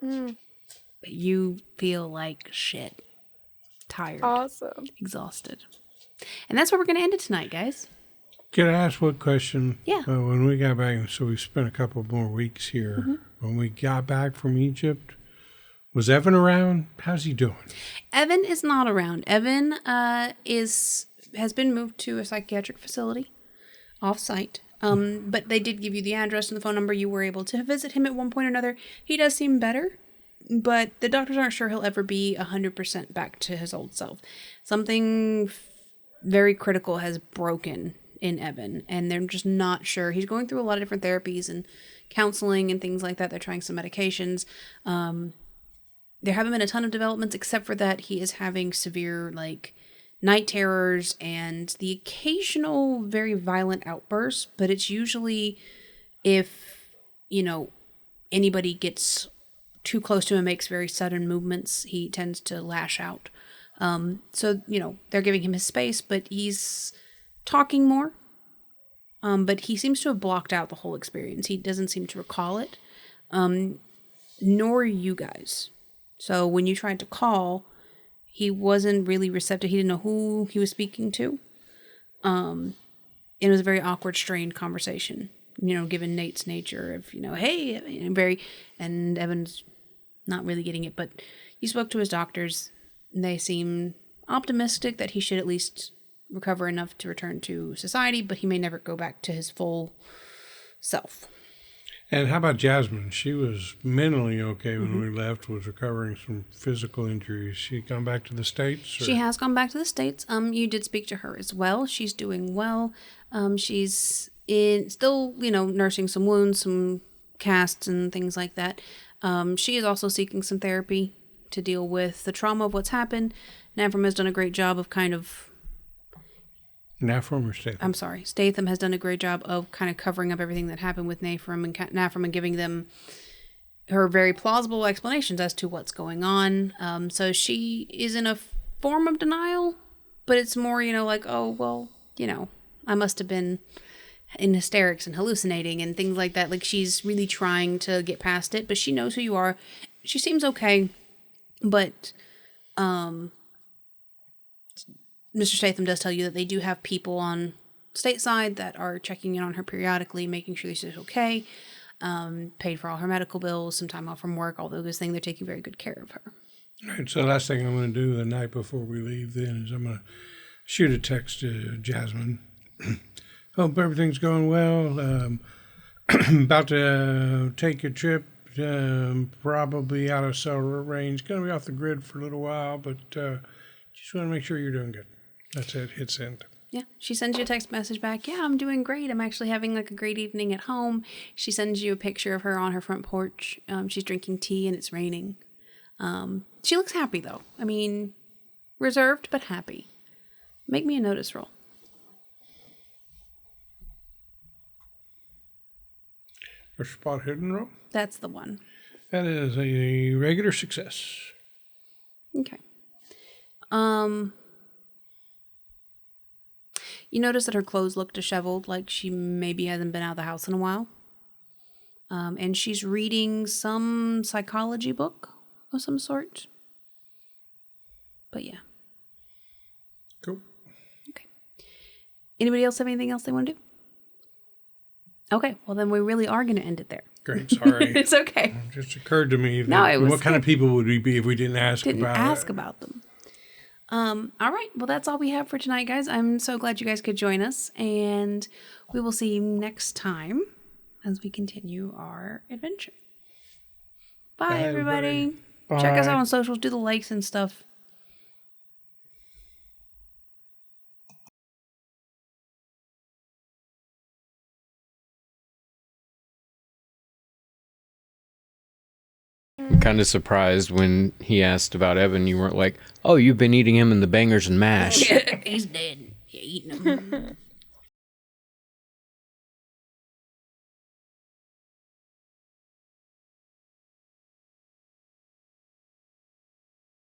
But you feel like shit. Tired. Awesome. Exhausted. And that's where we're going to end it tonight, guys. Can I ask one question? Yeah. When we got back, so we spent a couple more weeks here. When we got back from Egypt, was Evan around? How's he doing? Evan is not around. Evan has been moved to a psychiatric facility off-site. But they did give you the address and the phone number. You were able to visit him at one point or another. He does seem better, but the doctors aren't sure he'll ever be 100% back to his old self. Something very critical has broken in Evan, and they're just not sure. He's going through a lot of different therapies and counseling and things like that. They're trying some medications. There haven't been a ton of developments, except for that he is having severe, like, night terrors and the occasional very violent outbursts, but it's usually if, anybody gets too close to him and makes very sudden movements, he tends to lash out. So, they're giving him his space, but he's talking more. But he seems to have blocked out the whole experience. He doesn't seem to recall it, nor you guys. So when you tried to call, he wasn't really receptive. He didn't know who he was speaking to. It was a very awkward, strained conversation, given Nate's nature of, hey, and Evan's not really getting it. But you spoke to his doctors, and they seem optimistic that he should at least recover enough to return to society, but he may never go back to his full self. And how about Jasmine? She was mentally okay when we left, was recovering from physical injuries. She gone back to the States? Or? She has gone back to the States. You did speak to her as well. She's doing well. She's still, nursing some wounds, some casts and things like that. She is also seeking some therapy to deal with the trauma of what's happened. Navram has done a great job of Nafram or Statham? I'm sorry. Statham has done a great job of kind of covering up everything that happened with Nafram and giving them her very plausible explanations as to what's going on. So she is in a form of denial, but it's more, I must have been in hysterics and hallucinating and things like that. Like, she's really trying to get past it, but she knows who you are. She seems okay, but Mr. Statham does tell you that they do have people on stateside that are checking in on her periodically, making sure she's okay, paid for all her medical bills, some time off from work, all those things. They're taking very good care of her. All right, so the last thing I'm going to do the night before we leave then is I'm going to shoot a text to Jasmine. Hope everything's going well. About to take a trip, probably out of cell range. Going to be off the grid for a little while, but just want to make sure you're doing good. That's it. Hit send. Yeah. She sends you a text message back. Yeah, I'm doing great. I'm actually having a great evening at home. She sends you a picture of her on her front porch. She's drinking tea and it's raining. She looks happy though. I mean, reserved, but happy. Make me a notice roll. Or spot hidden roll? That's the one. That is a regular success. Okay. You notice that her clothes look disheveled, like she maybe hasn't been out of the house in a while. And she's reading some psychology book of some sort. But yeah. Cool. Okay. Anybody else have anything else they want to do? Okay, well then we really are going to end it there. Great, sorry. It's okay. It just occurred to me that No, it was what kind of people would we be if we didn't ask about them. All right, well that's all we have for tonight, guys. I'm so glad you guys could join us, and we will see you next time as we continue our adventure. Bye, everybody. Bye. Check us out on socials, do the likes and stuff. I'm kind of surprised when he asked about Evan. You weren't like, oh, you've been eating him in the bangers and mash. He's dead. You're eating him.